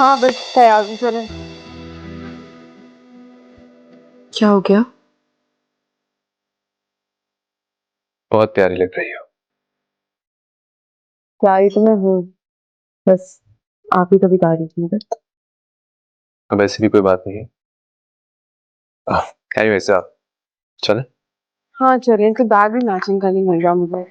हाँ बस तैयार हूँ, चलें। क्या हो गया? बहुत प्यारी लग रही हो। प्यारी तो मैं हूँ, बस आप ही कभी तारीफ नहीं करते। अब ऐसी भी कोई बात नहीं है। खैर वैसे आप चले। हाँ चलें, इनके बैग भी मैचिंग का नहीं मिल रहा मुझे।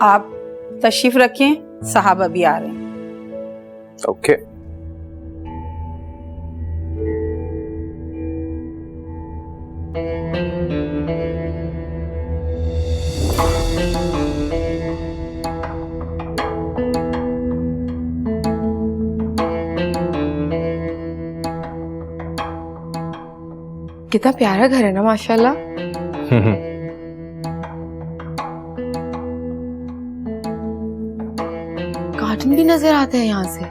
आप तशरीफ रखें, साहब अभी आ रहे हैं। ओके। कितना प्यारा घर है ना माशाल्लाह। गार्डन भी नजर आता है यहाँ से।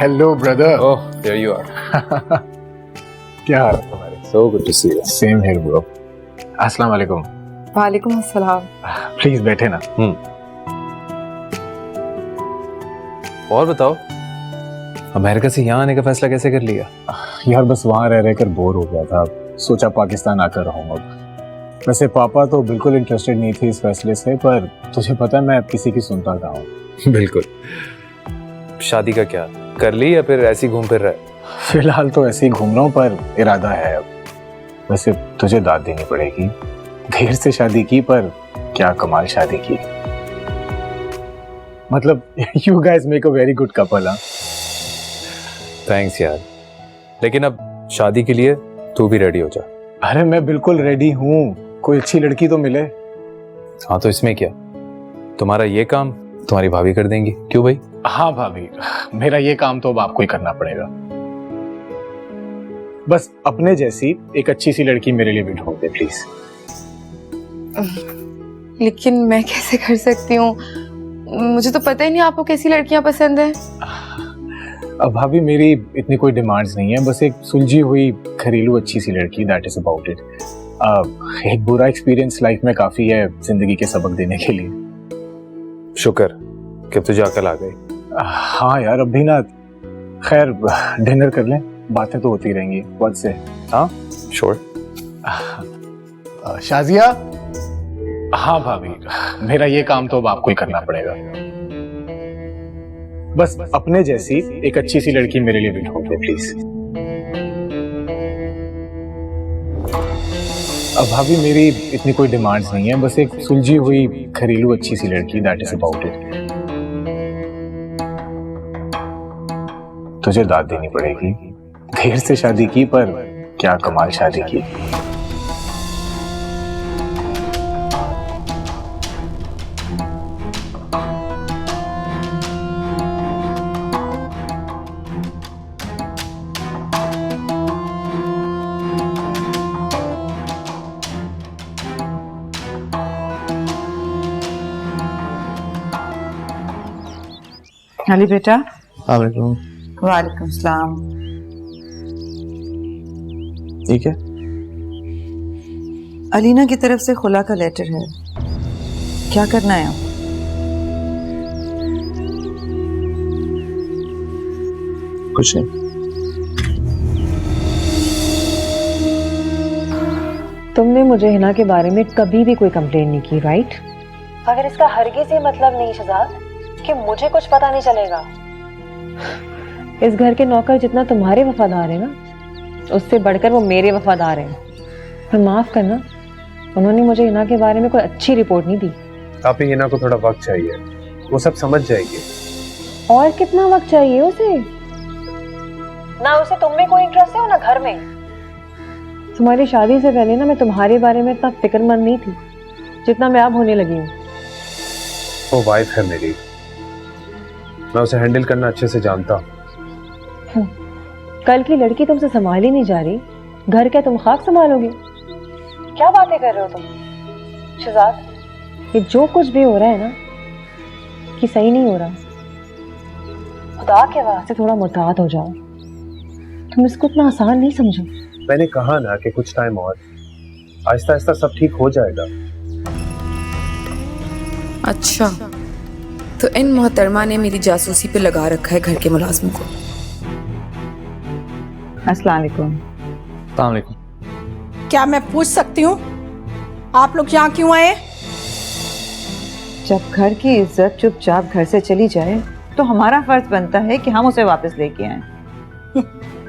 Hello brother. Oh there you are. क्या हाल है तुम्हारे? So good to see you. Same here bro. अस्सलाम वालेकुम। वालेकुम अस्सलाम। प्लीज बैठे ना। और बताओ, अमेरिका से यहाँ आने का फैसला कैसे कर लिया? यार बस वहाँ रह रहकर बोर हो गया था, सोचा पाकिस्तान आकर रहूंगा। वैसे पापा तो बिल्कुल इंटरेस्टेड नहीं थे इस फैसले से, पर तुझे पता है मैं किसी की सुनता रहा हूँ। बिल्कुल। शादी का क्या कर ली या फिर ऐसे ही घूम फिर रहा है? फिलहाल तो ऐसे ही घूम रहा हूँ, पर इरादा है अब। वैसे तुझे दाद देनी पड़ेगी, देर से शादी की पर क्या कमाल शादी की। मतलब you guys make a very good couple. हाँ थैंक्स यार, लेकिन अब शादी के लिए तू भी रेडी हो जा। अरे मैं बिल्कुल रेडी हूँ, कोई अच्छी लड़की तो मिले। हाँ तो इसमें क्या, तुम्हारा ये काम तुम्हारी भाभी कर देंगी। क्यों भाई? हाँ भाभी, मेरा ये काम तो अब आपको ही करना पड़ेगा। बस अपने जैसी एक अच्छी सी लड़की मेरे लिए भी ढूंढ दे प्लीज। लेकिन मैं कैसे कर सकती हूँ? मुझे तो पता ही नहीं आपको कैसी लड़कियां पसंद है। अब भाभी मेरी इतनी कोई डिमांड्स नहीं है, बस एक सुलझी हुई घरेलू अच्छी सी लड़की, दैट इज अबाउट इट। एक बुरा एक्सपीरियंस लाइफ में काफी है जिंदगी के सबक देने के लिए। शुक्र कि तुझे अकल आ गई। हाँ यार अब भी ना, खैर डिनर कर लें, बातें तो होती रहेंगी। व्हाट से? हाँ श्योर। शाजिया। हाँ भाभी, मेरा ये काम तो अब आपको ही करना पड़ेगा। बस अपने जैसी एक अच्छी सी लड़की मेरे लिए भी ढूंढ दे प्लीज। अब भाभी मेरी इतनी कोई डिमांड्स नहीं है, बस एक सुलझी हुई घरेलू अच्छी सी लड़की, दैट इज अबाउट इट। तुझे दाद देनी पड़ेगी, देर से शादी की पर क्या कमाल शादी की। अली बेटा। वालेकुम। वालेकुम सलाम। ठीक है। अलीना की तरफ से खुला का लेटर है, क्या करना है? कुछ नहीं। तुमने मुझे हिना के बारे में कभी भी कोई कंप्लेन नहीं की, राइट? मगर इसका हरगिज़ ये मतलब नहीं शहजाद कि मुझे कुछ पता नहीं चलेगा। इस घर के नौकर जितना तुम्हारे वफादार है ना, उससे बढ़कर वो मेरे वफादार हैं। पर माफ करना, उन्होंने मुझे हिना के बारे में कोई अच्छी रिपोर्ट नहीं दी। आप ही हिना को थोड़ा वक्त चाहिए, वो सब समझ जाएगी। और कितना वक्त चाहिए उसे? ना उसे तुम में कोई इंटरेस्ट है और ना घर में। तुम्हारी शादी से पहले ना मैं तुम्हारे बारे में इतना फिक्रमंद नहीं थी जितना मैं अब होने लगी हूँ। वो वाइफ है मेरी, मैं उसे हैंडल करना अच्छे से जानता हूँ। कल की लड़की तुमसे संभाली नहीं जा रही, घर क्या तुम खाक संभालोगे? क्या बातें कर रहे हो तुम शहजाद? ये जो कुछ भी हो रहा है ना, कि सही नहीं हो रहा। खुदा के वास्ते थोड़ा मुताद हो जाओ, तुम इसको इतना आसान नहीं समझो। मैंने कहा ना कि कुछ टाइम और, आहिस्ता आहिस्ता सब ठीक हो जाएगा। अच्छा, तो इन मोहतरमा ने मेरी जासूसी पे लगा रखा है घर के मुलाजिम को। अस्सलाम वालेकुम। अस्सलाम वालेकुम। क्या मैं पूछ सकती हूँ आप लोग यहाँ क्यों आए? जब घर की इज्जत चुपचाप घर से चली जाए तो हमारा फर्ज बनता है कि हम उसे वापस लेके आएं।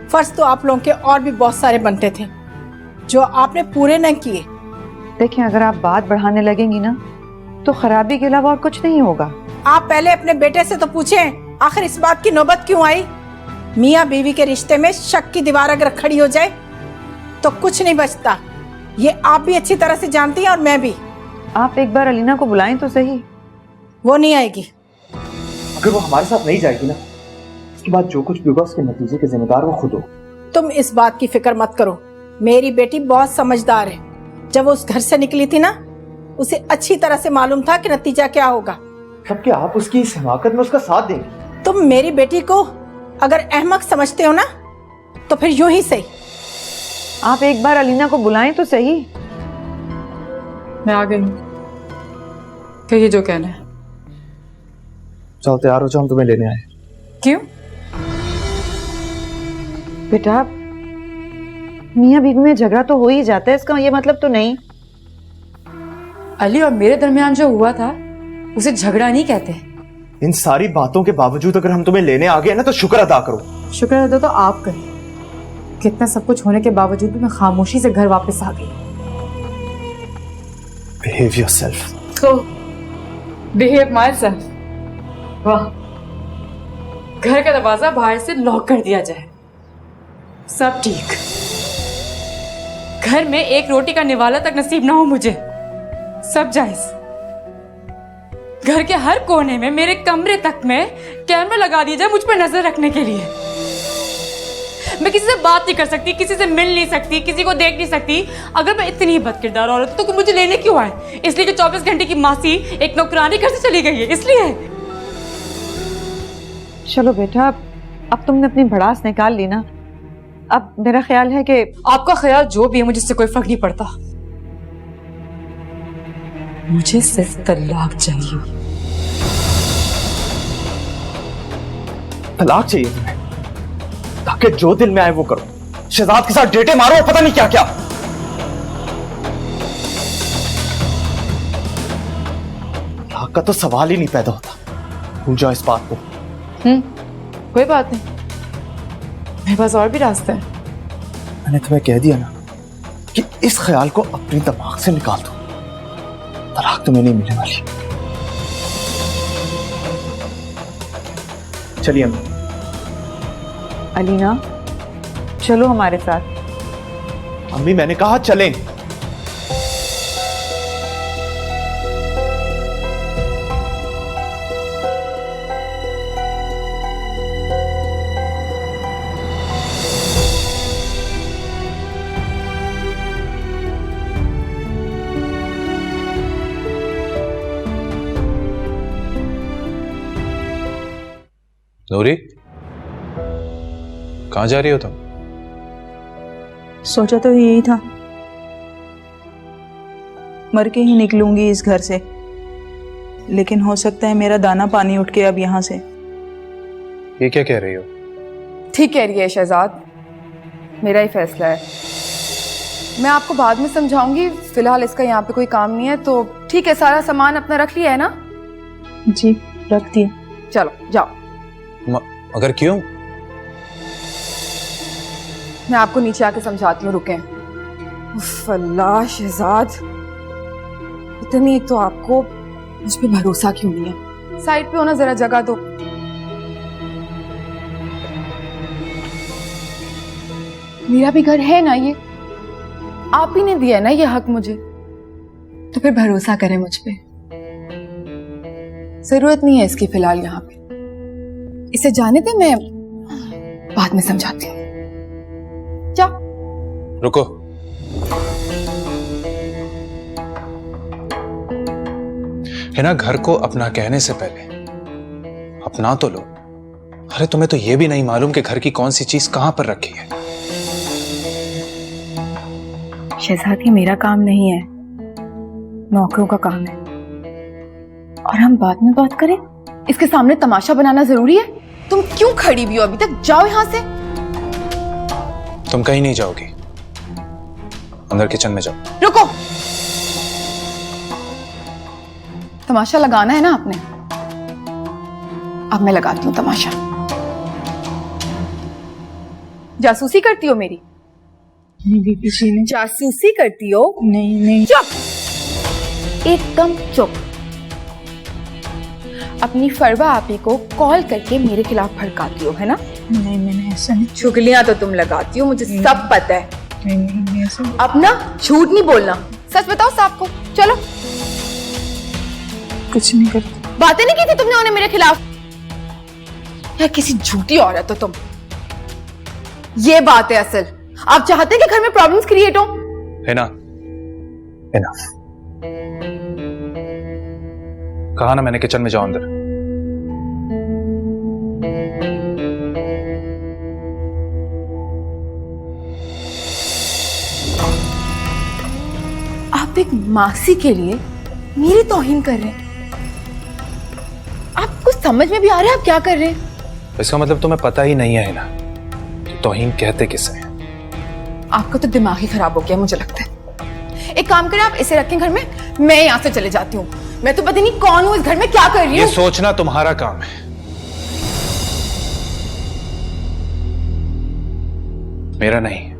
फर्ज तो आप लोगों के और भी बहुत सारे बनते थे जो आपने पूरे न किए। देखें, अगर आप बात बढ़ाने लगेंगी ना तो खराबी के अलावा और कुछ नहीं होगा। आप पहले अपने बेटे से तो पूछें आखिर इस बात की नौबत क्यों आई। मियाँ बीवी के रिश्ते में शक की दीवार अगर खड़ी हो जाए तो कुछ नहीं बचता। ये आप भी अच्छी तरह से जानती हैं और मैं भी। आप एक बार अलीना को बुलाएं तो सही। वो नहीं आएगी। अगर वो हमारे साथ नहीं जाएगी ना, उसके बाद जो कुछ भी होगा उसके नतीजे के जिम्मेदार वो खुद हो। तुम इस बात की फिक्र मत करो, मेरी बेटी बहुत समझदार है। जब वो उस घर से निकली थी ना, उसे अच्छी तरह से मालूम था कि नतीजा क्या होगा। तब क्या आप उसकी इस हिमाकत में उसका साथ देंगे? तुम मेरी बेटी को अगर अहमक समझते हो ना तो फिर यूं ही सही। आप एक बार अलीना को बुलाएं तो सही। मैं आ गई हूँ, कहिए जो कहना है। चलो तैयार हो जाओ, हम तुम्हें लेने आए। क्यों? बेटा, मियाँ बीवी में झगड़ा तो हो ही जाता है, इसका ये मतलब तो नहीं। अली और मेरे दरमियान जो हुआ था उसे झगड़ा नहीं कहते। इन सारी बातों के बावजूद अगर हम तुम्हें लेने आ गए ना तो शुक्र अदा करो। शुक्र अदा तो आप करें, कितना सब कुछ होने के बावजूद भी मैं खामोशी से घर वापस आ गई। Behave yourself. तो behave myself। वाह, घर का दरवाजा बाहर से लॉक कर दिया जाए, सब ठीक। घर में एक रोटी का निवाला तक नसीब ना हो मुझे, सब जायज। घर के हर कोने में, मेरे कमरे तक में कैमरा लगा दिया जाए मुझ पर नजर रखने के लिए। मैं किसी से बात नहीं कर सकती, किसी से मिल नहीं सकती, किसी को देख नहीं सकती। अगर मैं इतनी बदकिरदार औरत तो मुझे लेने क्यों आए? इसलिए कि 24 घंटे की मासी एक नौकरानी घर से चली गई है, इसलिए। चलो बेटा, अब तुमने अपनी भड़ास निकाल ली ना। अब मेरा ख्याल है कि आपका ख्याल जो भी है, मुझे इससे कोई फर्क नहीं पड़ता। मुझे सिर्फ तलाक चाहिए। तलाक चाहिए तुम्हें ताकि जो दिल में आए वो करो, शहजाद के साथ डेटे मारो, पता नहीं क्या क्या। तलाक का तो सवाल ही नहीं पैदा होता। भूल जाओ इस बात को। कोई बात नहीं, मेरे पास और भी रास्ते हैं। मैंने तुम्हें कह दिया ना कि इस ख्याल को अपने दिमाग से निकाल दो। तलाक तुम्हें नहीं मिलने वाली। चलिए अम्मी। अलीना, चलो हमारे साथ। अम्मी मैंने कहा चलें। नूरी, कहाँ जा रही हो तुम? सोचा तो यही था, मर के ही निकलूंगी इस घर से, लेकिन हो सकता है मेरा दाना पानी उठ के अब यहाँ से। ये क्या कह रही हो? ठीक कह रही है शहजाद, मेरा ही फैसला है। मैं आपको बाद में समझाऊंगी, फिलहाल इसका यहाँ पे कोई काम नहीं है। तो ठीक है, सारा सामान अपना रख लिया है ना? जी रख दिए। चलो जाओ। अगर क्यों? मैं आपको नीचे आके समझाती हूँ, रुकें। उफ अल्लाह शहजाद, इतनी एक तो आपको मुझ पे भरोसा क्यों नहीं है? साइड पे होना, जरा जगह दो। मेरा भी घर है ना ये, आप ही ने दिया है ना ये हक मुझे, तो फिर भरोसा करें मुझ पे। जरूरत नहीं है इसकी फिलहाल यहाँ पे, इसे जाने दे, मैं बाद में समझाती हूँ। जा। रुको, है ना, घर को अपना कहने से पहले अपना तो लो। अरे तुम्हें तो ये भी नहीं मालूम कि घर की कौन सी चीज कहां पर रखी है। शहजाद, ये मेरा काम नहीं है, नौकरों का काम है। और हम बाद में बात करें, इसके सामने तमाशा बनाना जरूरी है? तुम क्यों खड़ी हुई हो अभी तक? जाओ यहां से। तुम कहीं नहीं जाओगी, अंदर किचन में जाओ। रुको, तमाशा लगाना है ना आपने? अब मैं लगाती हूँ तमाशा। जासूसी करती हो मेरी? नहीं किसी ने। जासूसी करती हो? नहीं नहीं। चुप, एकदम चुप। अपनी फरवा आपी को कॉल करके मेरे खिलाफ भड़काती हो, है ना? नहीं, मैंने ऐसा नहीं। चुगलियां तो तुम लगाती हो, मुझे सब पता है। नहीं नहीं ऐसा। अब ना झूठ नहीं बोलना, सच बताओ साहब को। चलो। कुछ नहीं करती। बातें नहीं की थी तुमने उन्हें मेरे खिलाफ? या किसी झूठी औरत हो तुम? ये बात है असल। आप चाहते हैं कि घर में प्रॉब्लम्स क्रिएट हो? है ना? इनफ। कहा ना मैंने, किचन में जाओ अंदर। आप एक मासी के लिए मेरी तौहीन कर रहे हैं? आप कुछ समझ में भी आ रहा है आप क्या कर रहे हैं? इसका मतलब तुम्हें पता ही नहीं है ना कि तौहीन कहते किसे हैं। आपका तो दिमाग ही खराब हो गया मुझे लगता है। एक काम करें, आप इसे रखें घर में, मैं यहाँ से चले जाती हूँ। मैं तो पता नहीं कौन हूँ इस घर में, क्या कर रही ये हूँ। सोचना तुम्हारा काम है, मेरा नहीं।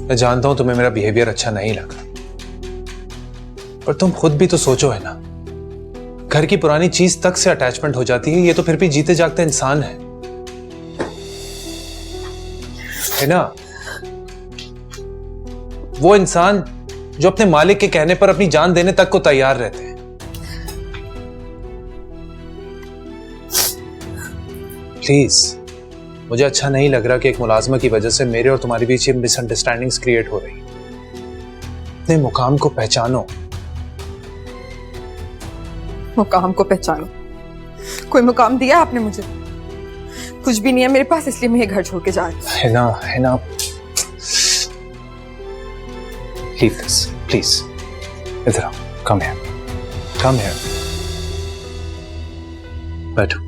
मैं जानता हूं तुम्हें मेरा बिहेवियर अच्छा नहीं लगा, पर तुम खुद भी तो सोचो, है ना? घर की पुरानी चीज तक से अटैचमेंट हो जाती है। ये तो फिर भी जीते जागते इंसान है ना? वो इंसान जो अपने मालिक के कहने पर अपनी जान देने तक को तैयार रहते हैं। प्लीज, मुझे अच्छा नहीं लग रहा कि एक मुलाजमा की वजह से मेरे और तुम्हारे बीच ये मिसअंडरस्टैंडिंग्स क्रिएट हो रही। अपने मुकाम को पहचानो। मुकाम को पहचानो? कोई मुकाम दिया आपने मुझे? कुछ भी नहीं है मेरे पास, इसलिए मैं ये घर छोड़ के जा रही हूँ। है ना लीव दिस प्लीज। इधर आओ, कम हियर, बैठो।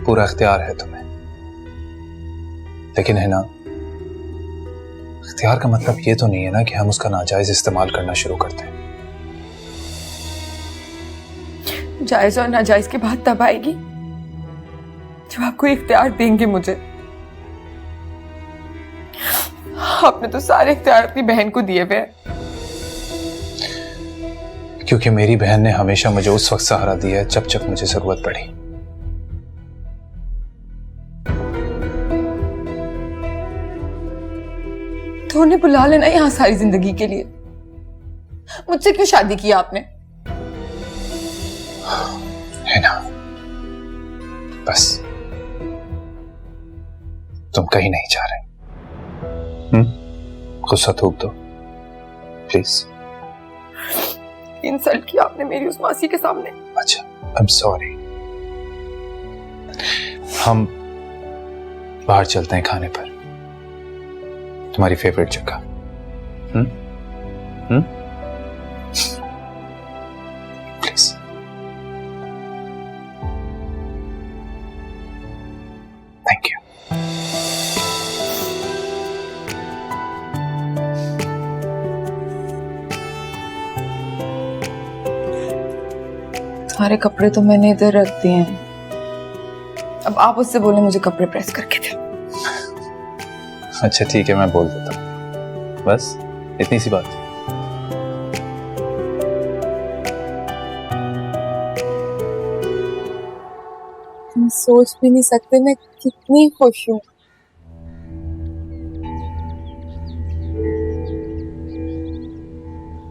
पूरा इख्तियार है तुम्हें, लेकिन है ना, इख्तियार का मतलब ये तो नहीं है ना कि हम उसका नाजायज इस्तेमाल करना शुरू करते हैं। जायज और नाजायज की बात तब आएगी जब आप कोई इख्तियार देंगे मुझे। आपने तो सारे इख्तियार अपनी बहन को दिए हुए हैं। क्योंकि मेरी बहन ने हमेशा मुझे उस वक्त सहारा दिया है जब जब मुझे जरूरत पड़ी। तो उन्हें बुला लेना यहाँ सारी जिंदगी के लिए। मुझसे क्यों शादी की आपने? है ना, बस तुम कहीं नहीं जा रहे। गुस्सा थूक दो प्लीज। इंसल्ट किया आपने मेरी उस मासी के सामने। अच्छा, आई एम सॉरी। हम बाहर चलते हैं खाने पर, तुम्हारी फेवरेट जगह। प्लीज। Thank you. सारे कपड़े तो मैंने इधर रख दिए हैं, अब आप उससे बोले मुझे कपड़े प्रेस करके दे। अच्छा ठीक है, मैं बोल देता हूँ, बस इतनी सी बात। सोच भी नहीं सकते मैं कितनी खुश हूँ।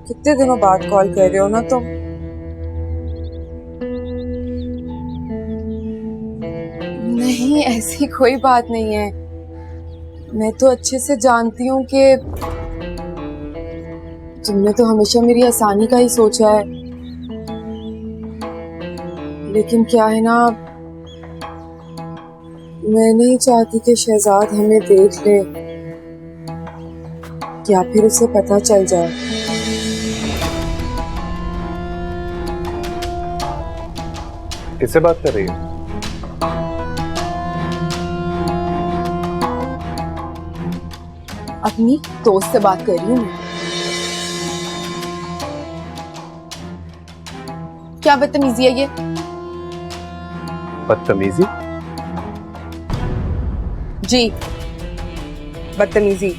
कितने दिनों बाद कॉल कर रहे हो ना तुम? नहीं, ऐसी कोई बात नहीं है। मैं तो अच्छे से जानती हूँ कि तुमने तो हमेशा मेरी आसानी का ही सोचा है, लेकिन क्या है ना, मैं नहीं चाहती कि शहजाद हमें देख ले या फिर उसे पता चल जाए। किससे बात कर रही है? अपनी दोस्त से बात कर रही हूँ मैं। क्या बदतमीजी है ये? बदतमीजी? जी, बदतमीजी।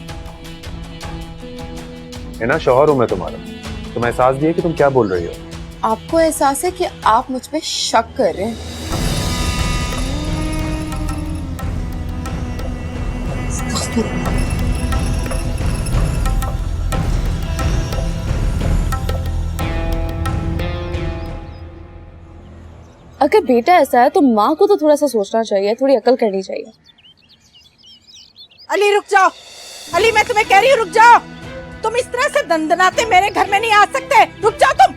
है ना, शौहर हूं मैं तुम्हारा। तुम्हें एहसास भी है कि तुम क्या बोल रही हो? आपको एहसास है कि आप मुझ पे शक कर रहे हैं? अगर बेटा ऐसा है तो माँ को तो थोड़ा सा सोचना चाहिए, थोड़ी अकल करनी चाहिए। अली रुक जाओ, अली मैं तुम्हें कह रही हूँ रुक जाओ। तुम इस तरह से दंदनाते मेरे घर में नहीं आ सकते, रुक जाओ तुम।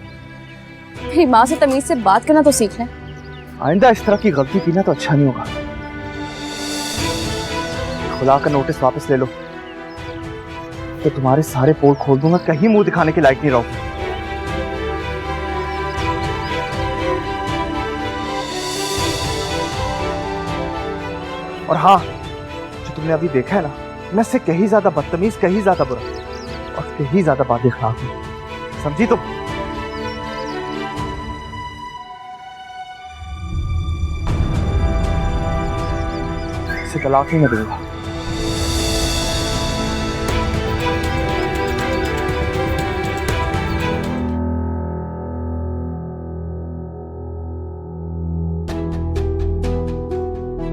मेरी माँ से तमीज से बात करना तो सीख लें। आइंदा इस तरह की गलती की ना तो अच्छा नहीं होगा। खुला का नोटिस वापस ले लो तो तुम्हारे सारे पोल खोल दूंगा, कहीं मुंह दिखाने के लायक नहीं रहोगे। और हाँ, जो तुमने अभी देखा है ना, मैं इससे कहीं ज्यादा बदतमीज, कहीं ज्यादा बुरा और कहीं ज्यादा बातें खराब हूं, समझी तुम? इसे तलाक ही मैं दूंगा।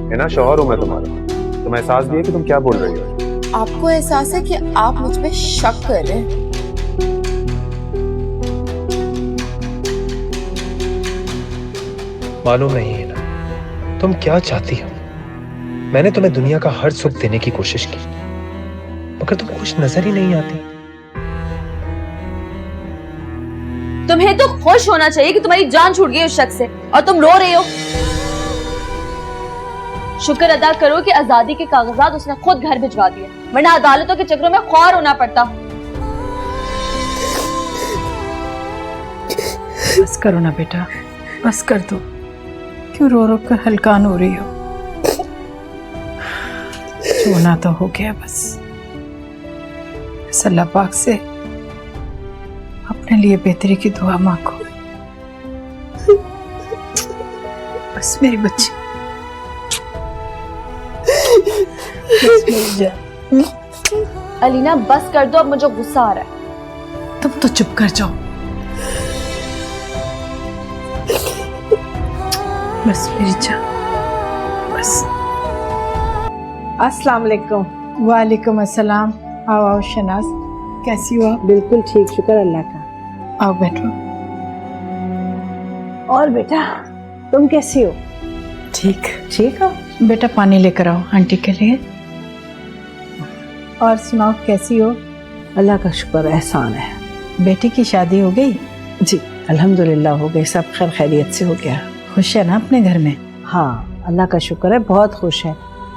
है ना, शौहर हूं मैं तुम्हारा। तुम्हें एहसास भी है कि तुम क्या बोल रही हो? आपको एहसास है कि आप मुझ पे शक कर रहे हैं? मालूम नहीं है ना तुम क्या चाहती हो। मैंने तुम्हें दुनिया का हर सुख देने की कोशिश की, मगर तुम खुश नजर ही नहीं आती। तुम्हें तो खुश होना चाहिए कि तुम्हारी जान छूट गई उस शख्स से, और तुम रो रहे हो। शुक्र अदा करो कि आजादी के कागजात उसने खुद घर भिजवा दिए, वरना अदालतों के चक्रों में ख्वार होना पड़ता। बस करो ना बेटा, बस कर दो। क्यों रो रो कर हलकान हो रही हो? होना तो हो गया बस। अल्लाह पाक से अपने लिए बेहतरी की दुआ मांगो। बस मेरी बच्ची, बस मेरी जान। अलीना बस कर दो, अब मुझे गुस्सा आ रहा है। तुम तो चुप कर जाओ। बस मेरी जान, बस। अस्सलाम वालेकुम। वालेकुम अस्सलाम। आओ आओ शनाज, कैसी हो आप? बिल्कुल ठीक, शुक्र अल्लाह का। आओ बैठो। और बेटा तुम कैसी हो? ठीक ठीक हो? बेटा पानी लेकर आओ आंटी के लिए। और सुनाओ कैसी हो? अल्लाह का शुक्र, एहसान है। बेटी की शादी हो गई? जी अल्हम्दुलिल्लाह हो गई, सब खैर खैरियत से हो गया। खुश है ना अपने घर में? हाँ अल्लाह का शुक्र है, बहुत खुश है।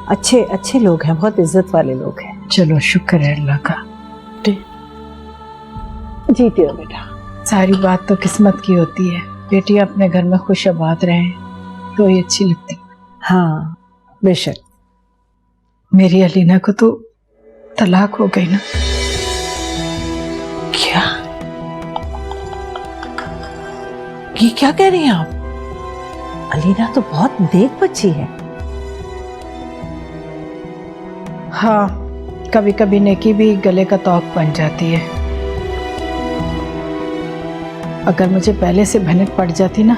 अच्छे अच्छे लोग हैं, बहुत इज्जत वाले लोग हैं। चलो शुक्र है अल्लाह का। जीती हो बेटा। सारी बात तो किस्मत की होती है। बेटी अपने घर में खुश आबाद रहे तो ये अच्छी लगती। हाँ बेशक। मेरी अलीना को तो तलाक हो गई ना? क्या? ये क्या कह रही हैं आप? अलीना तो बहुत नेक बच्ची है। हाँ, कभी कभी नेकी भी गले का तौक बन जाती है। अगर मुझे पहले से भनक पड़ जाती ना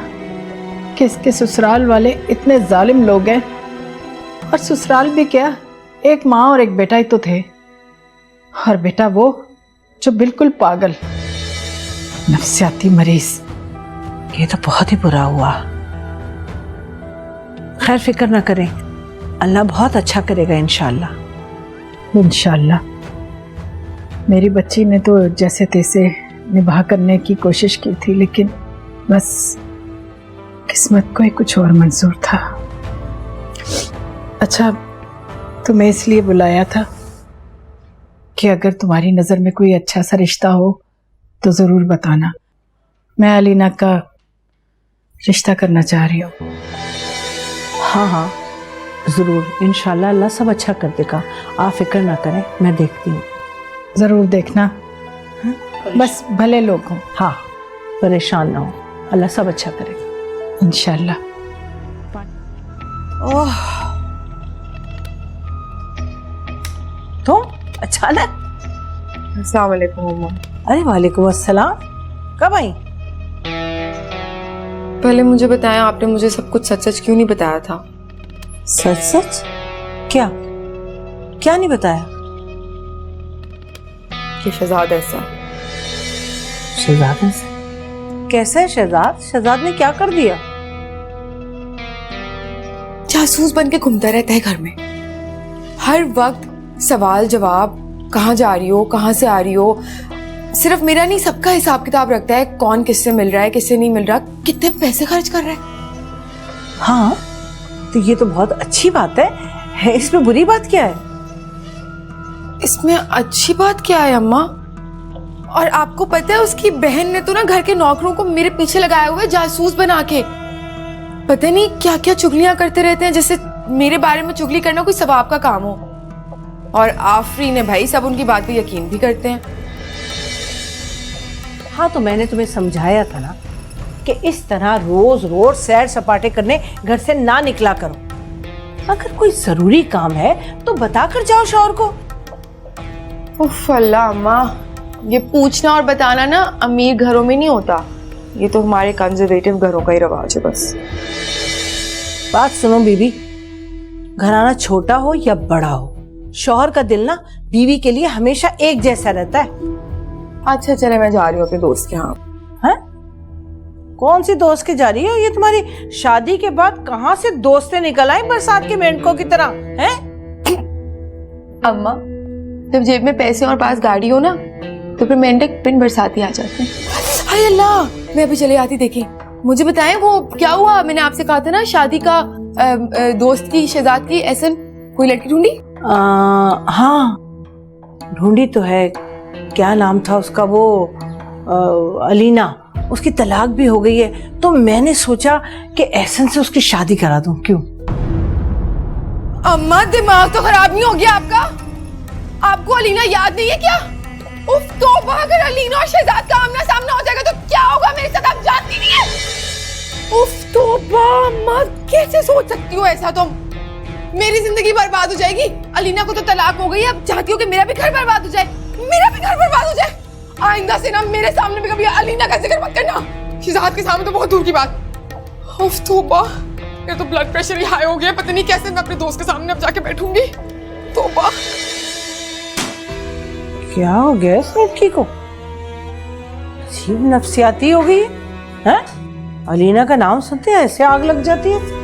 कि इसके ससुराल वाले इतने जालिम लोग हैं, और ससुराल भी क्या, एक माँ और एक बेटा ही तो थे, और बेटा वो जो बिल्कुल पागल, नफसियाती मरीज। ये तो बहुत ही बुरा हुआ। खैर फिक्र ना करें, अल्लाह बहुत अच्छा करेगा इंशाल्लाह। इंशाल्लाह। मेरी बच्ची ने तो जैसे तैसे निभा करने की कोशिश की थी, लेकिन बस किस्मत को ही कुछ और मंजूर था। अच्छा, तुम्हें इसलिए बुलाया था कि अगर तुम्हारी नज़र में कोई अच्छा सा रिश्ता हो तो ज़रूर बताना। मैं अलीना का रिश्ता करना चाह रही हूँ। हाँ हाँ ज़रूर, इंशाल्लाह अल्लाह सब अच्छा कर देगा, आप फिक्र ना करें, मैं देखती हूँ। ज़रूर देखना, बस भले लोग हों। हाँ, परेशान ना हो, अल्लाह सब अच्छा करेगा इंशाल्लाह। ओह, तो अचानक। अस्सलाम वालेकुम अम्मा। अरे वालेकुम अस्सलाम, कब आई? पहले मुझे बताया, आपने मुझे सब कुछ सच सच क्यों नहीं बताया था? सच सच? क्या क्या नहीं बताया? कि शहजाद ऐसा है। शहजाद ऐसा कैसा है? शहजाद शहजाद ने क्या कर दिया? जासूस बन के घूमता रहता है घर में, हर वक्त सवाल जवाब, कहाँ जा रही हो, कहाँ से आ रही हो। सिर्फ मेरा नहीं, सबका हिसाब किताब रखता है, कौन किससे मिल रहा है, किससे नहीं मिल रहा, कितने पैसे खर्च कर रहा है। हाँ, तो ये तो बहुत अच्छी बात है, इसमें बुरी बात क्या है? इसमें अच्छी बात क्या है अम्मा? और आपको पता है, उसकी बहन ने तो ना घर के नौकरों को मेरे पीछे लगाया हुआ है, जासूस बना के। पता नहीं क्या क्या चुगलियां करते रहते हैं, जैसे मेरे बारे में चुगली करना कोई सवाब का काम हो। और आफरीन है भाई, सब उनकी बात पे यकीन भी करते हैं। हाँ, तो मैंने तुम्हें समझाया था ना कि इस तरह रोज रोज सैर सपाटे करने घर से ना निकला करो। अगर कोई जरूरी काम है तो बता कर जाओ शौहर को। उफ अल्लाह अम्मा, ये पूछना और बताना ना अमीर घरों में नहीं होता, ये तो हमारे कंजर्वेटिव घरों का ही रवाज है बस। बात सुनो बीबी, घराना छोटा हो या बड़ा हो, शौहर का दिल ना बीवी के लिए हमेशा एक जैसा रहता है। अच्छा चले, मैं जा रही हूँ अपने दोस्त के यहाँ। हैं? कौन सी दोस्त के जा रही है? ये तुम्हारी शादी के बाद कहाँ से दोस्तें निकल आई बरसात के मेंढकों की तरह हैं? अम्मा, जब जेब में पैसे और पास गाड़ी हो ना, तो फिर मेंढक बिन बरसाती आ जाते हैं। हाय अल्लाह, मैं अभी चले आती। देखी, मुझे बताएं वो क्या हुआ? मैंने आपसे कहा था ना शादी का दोस्त की, शहजाद की, ऐसा कोई लड़की ढूंढी? हाँ ढूंढी तो है। क्या नाम था उसका? वो अलीना। उसकी तलाक भी हो गई है, तो मैंने सोचा कि एहसन से उसकी शादी करा दूं। क्यों अम्मा, दिमाग तो खराब नहीं हो गया आपका? आपको अलीना याद नहीं है क्या? उफ तौबा, अगर अलीना और शहजाद का आमना सामना हो जाएगा तो क्या होगा मेरे साथ, आप जानती नहीं है। उफ तौबा अम्मा, कैसे सोच सकती हो ऐसा तुम? मेरी जिंदगी बर्बाद हो जाएगी। अलीना को तो तलाक हो गई, अब चाहती हो कि मेरा भी घर बर्बाद हो जाए, मेरा भी घर बर्बाद हो जाए। आइंदा से ना मेरे सामने भी कभी अलीना का जिक्र मत करना, शहजाद के सामने तो बहुत दूर की बात। उफ तौबा, मेरा तो ब्लड प्रेशर ही हाई हो गया, पता नहीं कैसे मैं अपने दोस्त के सामने अब जाके बैठूंगी। तौबा, क्या हो गया इस लड़की को? अजीब नफसियाती हो गई है। अलीना का नाम सुनते हैं ऐसे आग लग जाती है।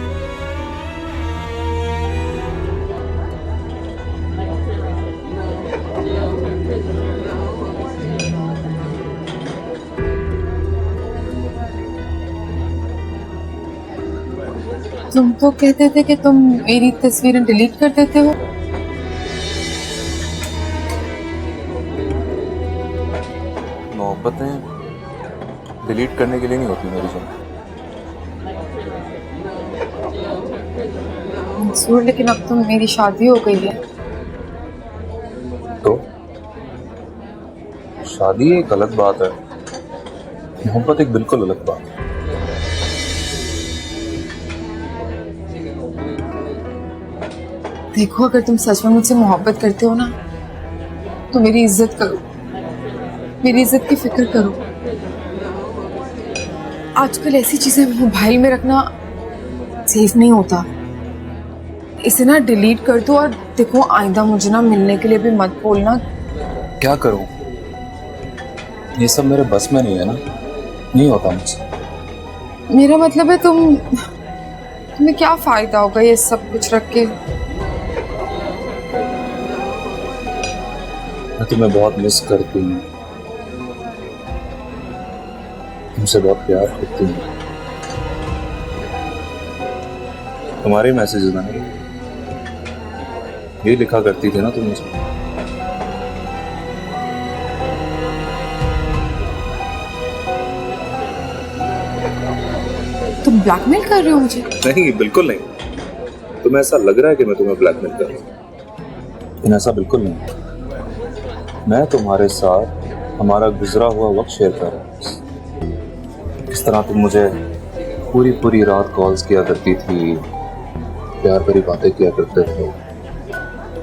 तुम तो कहते थे कि तुम मेरी तस्वीरें डिलीट कर देते हो। मोहब्बतें डिलीट करने के लिए नहीं होती मेरी जान। मंसूर, लेकिन अब तो मेरी शादी हो गई है। तो शादी एक अलग बात है, मोहब्बत एक बिल्कुल अलग बात है। देखो, अगर तुम सच में मुझसे मोहब्बत करते हो ना, तो मेरी इज्जत करो, मेरी इज्जत की फिक्र करो। आजकल ऐसी चीजें मोबाइल में रखना सेफ नहीं होता। इसे ना डिलीट कर दो और देखो आइंदा मुझे ना मिलने के लिए भी मत बोलना। क्या करूं? ये सब मेरे बस में नहीं है ना, नहीं होता मुझसे। मेरा मतलब है तुम्हें क्या फायदा होगा ये सब कुछ रख के। मैं तुम्हें बहुत मिस करती हूँ, तुमसे बहुत प्यार करती हूँ। तुम्हारे मैसेजेस ना ये लिखा करती थी ना तुम मुझे। तुम ब्लैकमेल कर रहे हो मुझे? नहीं, बिल्कुल नहीं। तुम्हें ऐसा लग रहा है कि मैं तुम्हें ब्लैकमेल कर रहा हूँ, लेकिन ऐसा बिल्कुल नहीं। मैं तुम्हारे साथ हमारा गुजरा हुआ वक्त शेयर कर रहा हूँ। किस तरह तुम मुझे पूरी रात कॉल्स किया करती थी, प्यार भरी बातें किया करते थे।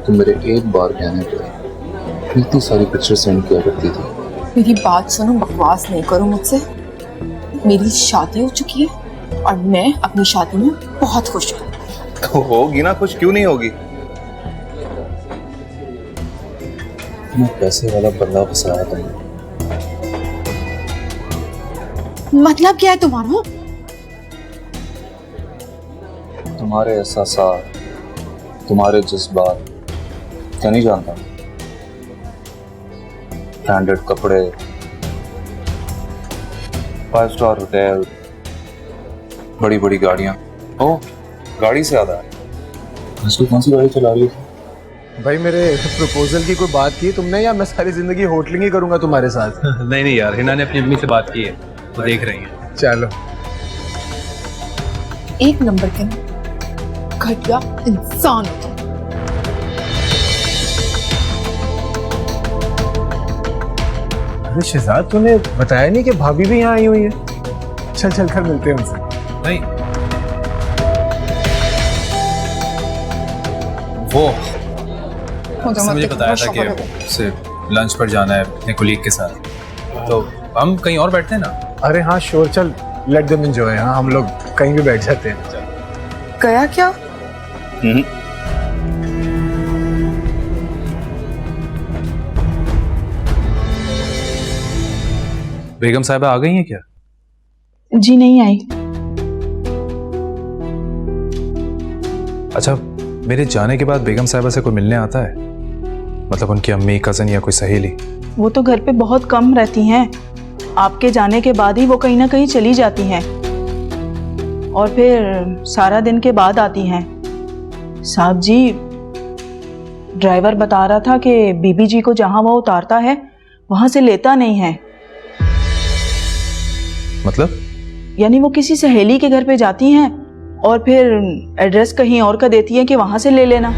तुम मेरे एक बार कहने पर इतनी सारी पिक्चर सेंड किया करती थी। मेरी बात सुनो, बकवास नहीं करो मुझसे। मेरी शादी हो चुकी है और मैं अपनी शादी में बहुत खुश हूँ। तो होगी ना खुश, क्यों नहीं होगी? मैं पैसे वाला बंदा फंसाया था। मतलब क्या है तुम्हारा? तुम्हारे एहसासात, तुम्हारे जज्बात क्या नहीं जानता? ब्रांडेड कपड़े, 5 स्टार होटल, बड़ी बड़ी गाड़ियां। ओ, गाड़ी से याद आया, आजकल कौन सी गाड़ी चला रही है? भाई मेरे प्रपोजल की कोई बात की तुमने, या मैं सारी जिंदगी होटलिंग ही करूंगा तुम्हारे साथ? नहीं यार, हिना ने अपनी अम्मी से बात की है, वो देख रही है। चलो। एक नंबर के घटिया इंसान हो तुम। अरे शहजाद, तूने बताया नहीं कि भाभी भी यहाँ आई हुई है? चल कर मिलते हैं उनसे। नहीं, वो मुझे बताया था कि उसे लंच पर जाना है अपने कोलीग के साथ, तो हम कहीं और बैठते हैं ना। अरे हाँ श्योर, चल लेट देम एंजॉय। हाँ, हम लोग कहीं भी बैठ जाते हैं। गया क्या? बेगम साहिबा आ गई हैं क्या? जी नहीं आई। अच्छा, मेरे जाने के बाद बेगम साहिबा से कोई मिलने आता है? मतलब उनकी अम्मी, कजन या कोई सहेली? वो तो घर पे बहुत कम रहती हैं। आपके जाने के बाद ही वो कहीं ना कहीं चली जाती हैं और फिर सारा दिन के बाद आती हैं। साहब जी, ड्राइवर बता रहा था कि बीबी जी को जहां वो उतारता है वहां से लेता नहीं है। मतलब? यानी वो किसी सहेली के घर पे जाती हैं और फिर एड्रेस कहीं और का देती है कि वहां से ले लेना।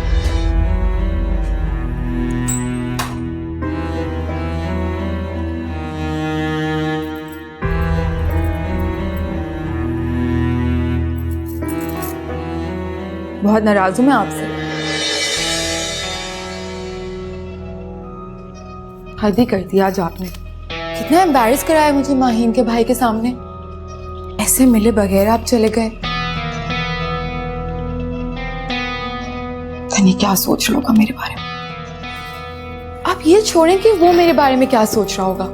बहुत नाराज हूं मैं आपसे। हद ही कर दिया आज आपने। कितना एम्बैरेस कराया मुझे माहीन के भाई के सामने। ऐसे मिले बगैर आप चले गए। नहीं क्या सोच रहा होगा मेरे बारे में। आप ये छोड़ें कि वो मेरे बारे में क्या सोच रहा होगा।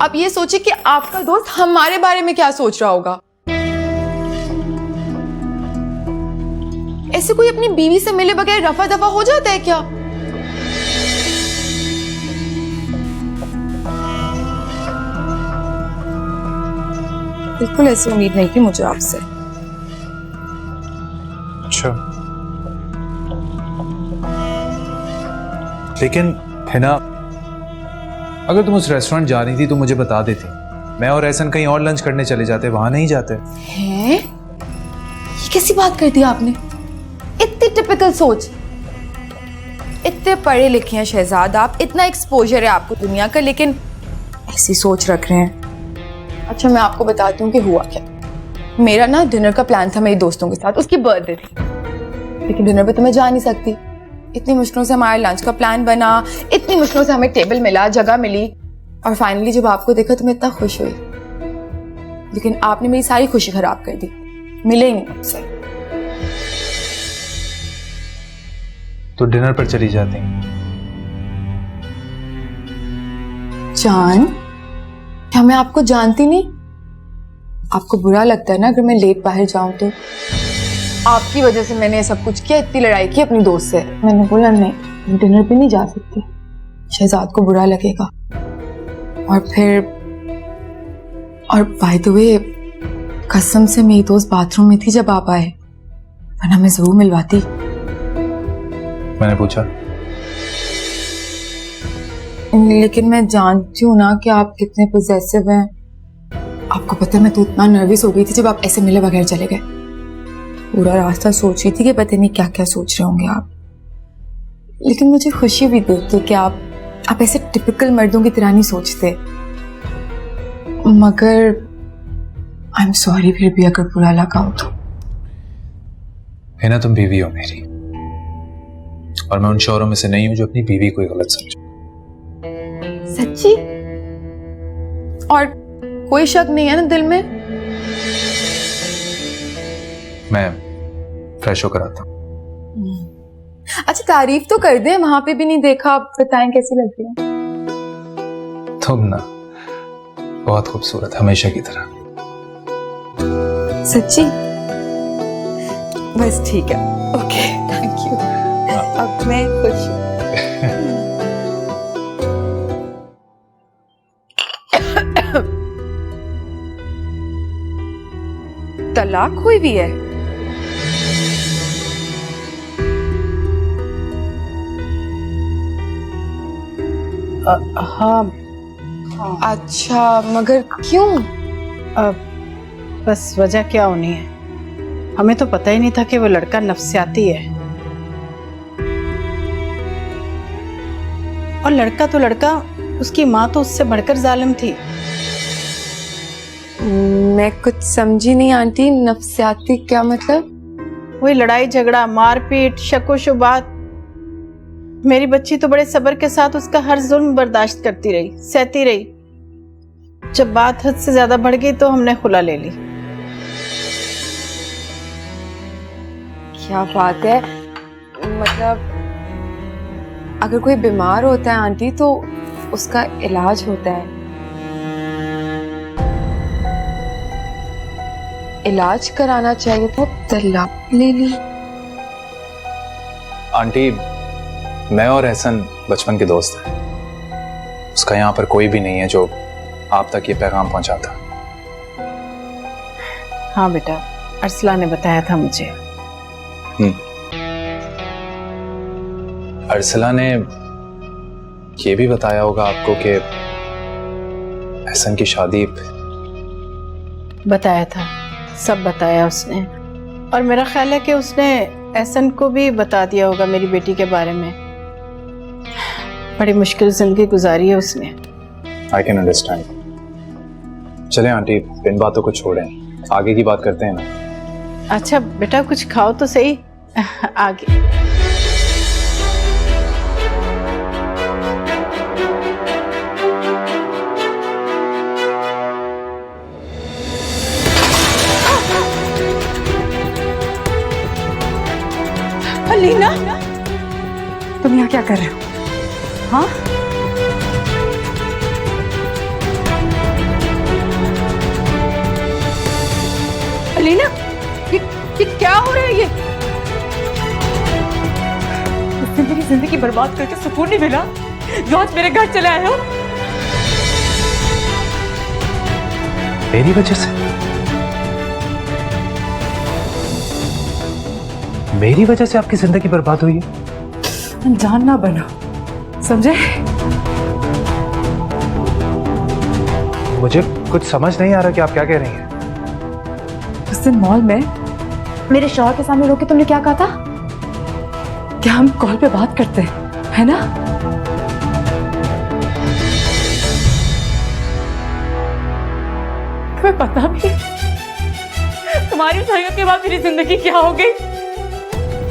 आप ये सोचे कि आपका दोस्त हमारे बारे में क्या सोच रहा होगा। ऐसे कोई अपनी बीवी से मिले बगैर रफा दफा हो जाता है क्या? बिल्कुल ऐसी उम्मीद नहीं थी मुझे आपसे। अच्छा, लेकिन हिना, अगर तुम उस रेस्टोरेंट जा रही थी तो मुझे बता देती। मैं और एहसन कहीं और लंच करने चले जाते, वहां नहीं जाते। हैं? ये कैसी बात कर दी आपने? इतनी टिपिकल सोच। इतने पढ़े लिखे हैं शहजाद आप, इतना एक्सपोजर है आपको दुनिया का, लेकिन ऐसी सोच रख रहे हैं। अच्छा, मैं आपको बताती हूँ कि हुआ क्या। मेरा ना डिनर का प्लान था मेरे दोस्तों के साथ, उसकी बर्थडे थी, लेकिन डिनर पे तो मैं जा नहीं सकती। इतनी मुश्किलों से हमारे लंच का प्लान बना, इतनी मुश्किलों से हमें टेबल मिला, जगह मिली, और फाइनली जब आपको देखा तो मैं इतना खुश हुई। लेकिन आपने मेरी सारी खुशी खराब कर दी। मिले ही नहीं आपसे। तो डिनर पर चली जाती। जान, क्या मैं आपको जानती नहीं? आपको बुरा लगता है ना अगर मैं लेट बाहर जाऊं तो? आपकी वजह से मैंने सब कुछ किया, इतनी लड़ाई की अपनी दोस्त से। मैंने बोला नहीं, डिनर पे नहीं जा सकती, शहजाद को बुरा लगेगा। और बाय द वे, कसम से मेरी दोस्त बाथरूम में थी जब आप आए, वरना मैं जरूर मिलवाती। मैंने पूछा, लेकिन मैं जानती हूँ ना कि आप कितने पोजेसिव हैं। आपको पता है मैं तो इतना नर्वस हो गई थी जब आप ऐसे मिले बगैर चले गए। पूरा रास्ता सोच रही थी कि पता नहीं क्या क्या सोच रहे होंगे आप। लेकिन मुझे खुशी भी देख के कि आप ऐसे टिपिकल मर्दों की तरह नहीं सोचते। मगर आई एम सॉरी फिर भी अगर बुरा लगा हो तो। है ना, तुम बीवी हो मेरी, और मैं उन शौहरों में से नहीं हूं जो अपनी बीवी को गलत समझे। सच्ची? और कोई शक नहीं है ना दिल में? मैं फ्रेश होकर आता हूं। अच्छा, तारीफ तो कर दे, वहां पे भी नहीं देखा। आप बताएं कैसी लग रही है? तुम ना बहुत खूबसूरत, हमेशा की तरह। सच्ची? बस ठीक है, ओके, थैंक यू। अब मैं खुश हूँ। तलाक हुई भी है? हाँ। अच्छा, मगर क्यों? बस वजह क्या होनी है, हमें तो पता ही नहीं था कि वो लड़का नफसियाती है। और लड़का तो लड़का, उसकी माँ तो उससे बढ़कर जालिम थी। मैं कुछ समझी नहीं आंटी, नफसियाती क्या मतलब? वही लड़ाई झगड़ा, मारपीट, शको शुबात। मेरी बच्ची तो बड़े सब्र के साथ उसका हर जुल्म बर्दाश्त करती रही, सहती रही। जब बात हद से ज्यादा बढ़ गई तो हमने खुला ले ली। क्या बात है, मतलब अगर कोई बीमार होता है आंटी तो उसका इलाज होता है। इलाज कराना चाहिए था, तलाक ले ली। आंटी, मैं और एहसन बचपन के दोस्त हैं। उसका यहाँ पर कोई भी नहीं है जो आप तक ये पैगाम पहुंचाता। हाँ बेटा, अरसला ने बताया था मुझे। अरसला ने ये भी बताया होगा आपको कि एहसन की शादी। बताया था, सब बताया उसने। और मेरा ख्याल है कि उसने एहसन को भी बता दिया होगा मेरी बेटी के बारे में। बड़ी मुश्किल जिंदगी गुजारी है उसने। I can understand. चलें आंटी, इन बातों को छोड़ें, आगे की बात करते हैं ना। अच्छा बेटा, कुछ खाओ तो सही। आगे अलीना, तुम यहाँ क्या कर रहे हो? हाँ, अलीना, ये क्या हो रहा है? ये उसने मेरी जिंदगी बर्बाद करके सुकून नहीं मिला जो आज मेरे घर चले आए हो। मेरी वजह से? मेरी वजह से आपकी जिंदगी बर्बाद हुई है? अनजान ना बनो, समझे? मुझे कुछ समझ नहीं आ रहा कि आप क्या कह रही हैं। उस दिन मॉल में मेरे शौहर के सामने रोके तुमने क्या कहा था? क्या हम कॉल पे बात करते हैं, है ना? तुम्हें पता भी तुम्हारी उस हरकत के बाद मेरी जिंदगी क्या हो गई?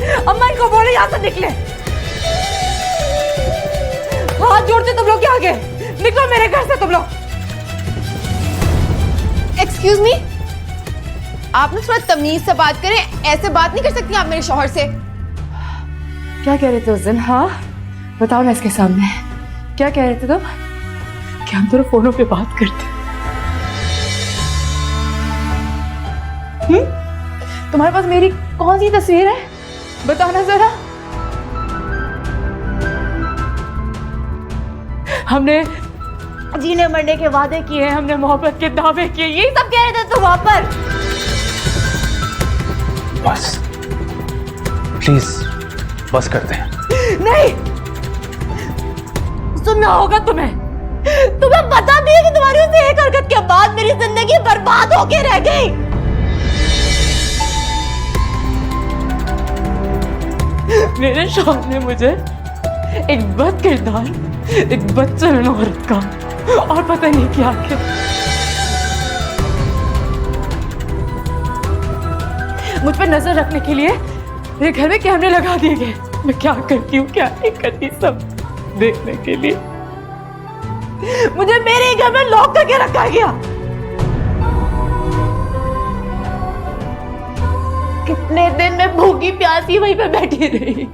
अम्मा इनको बोले यहाँ से निकले। हाथ जोड़ते तुम लोग क्या गए? निकलो मेरे घर से तुम लोग। एक्सक्यूज मी, आप ना थोड़ा तमीज से बात करें, ऐसे बात नहीं कर सकती आप मेरे शौहर से। क्या कह रहे थे उस दिन? हाँ बताओ ना इसके सामने, क्या कह रहे थे तुम? कि हम दोनों फोनों पे बात करते। तुम्हारे पास मेरी कौन सी तस्वीर है, बताओ ना जरा। हमने जीने मरने के वादे किए, हमने मोहब्बत के दावे किए, यही सब कह रहे थे तुम वहां पर। बस प्लीज बस करते हैं। नहीं सुनना होगा तुम्हें पता भी है कि तुम्हारी उस एक हरकत के बाद मेरी जिंदगी बर्बाद होके रह गई। मेरे शौहर ने मुझे एक बद किरदार, एक बदचलन औरत का और पता नहीं क्या क्या। मुझ पर नजर रखने के लिए मेरे घर में कैमरे लगा दिए गए। मैं क्या करती हूँ क्या नहीं करती सब देखने के लिए मुझे मेरे घर में लॉक करके रखा गया। कितने दिन मैं भूखी प्यासी वहीं पे बैठी रही,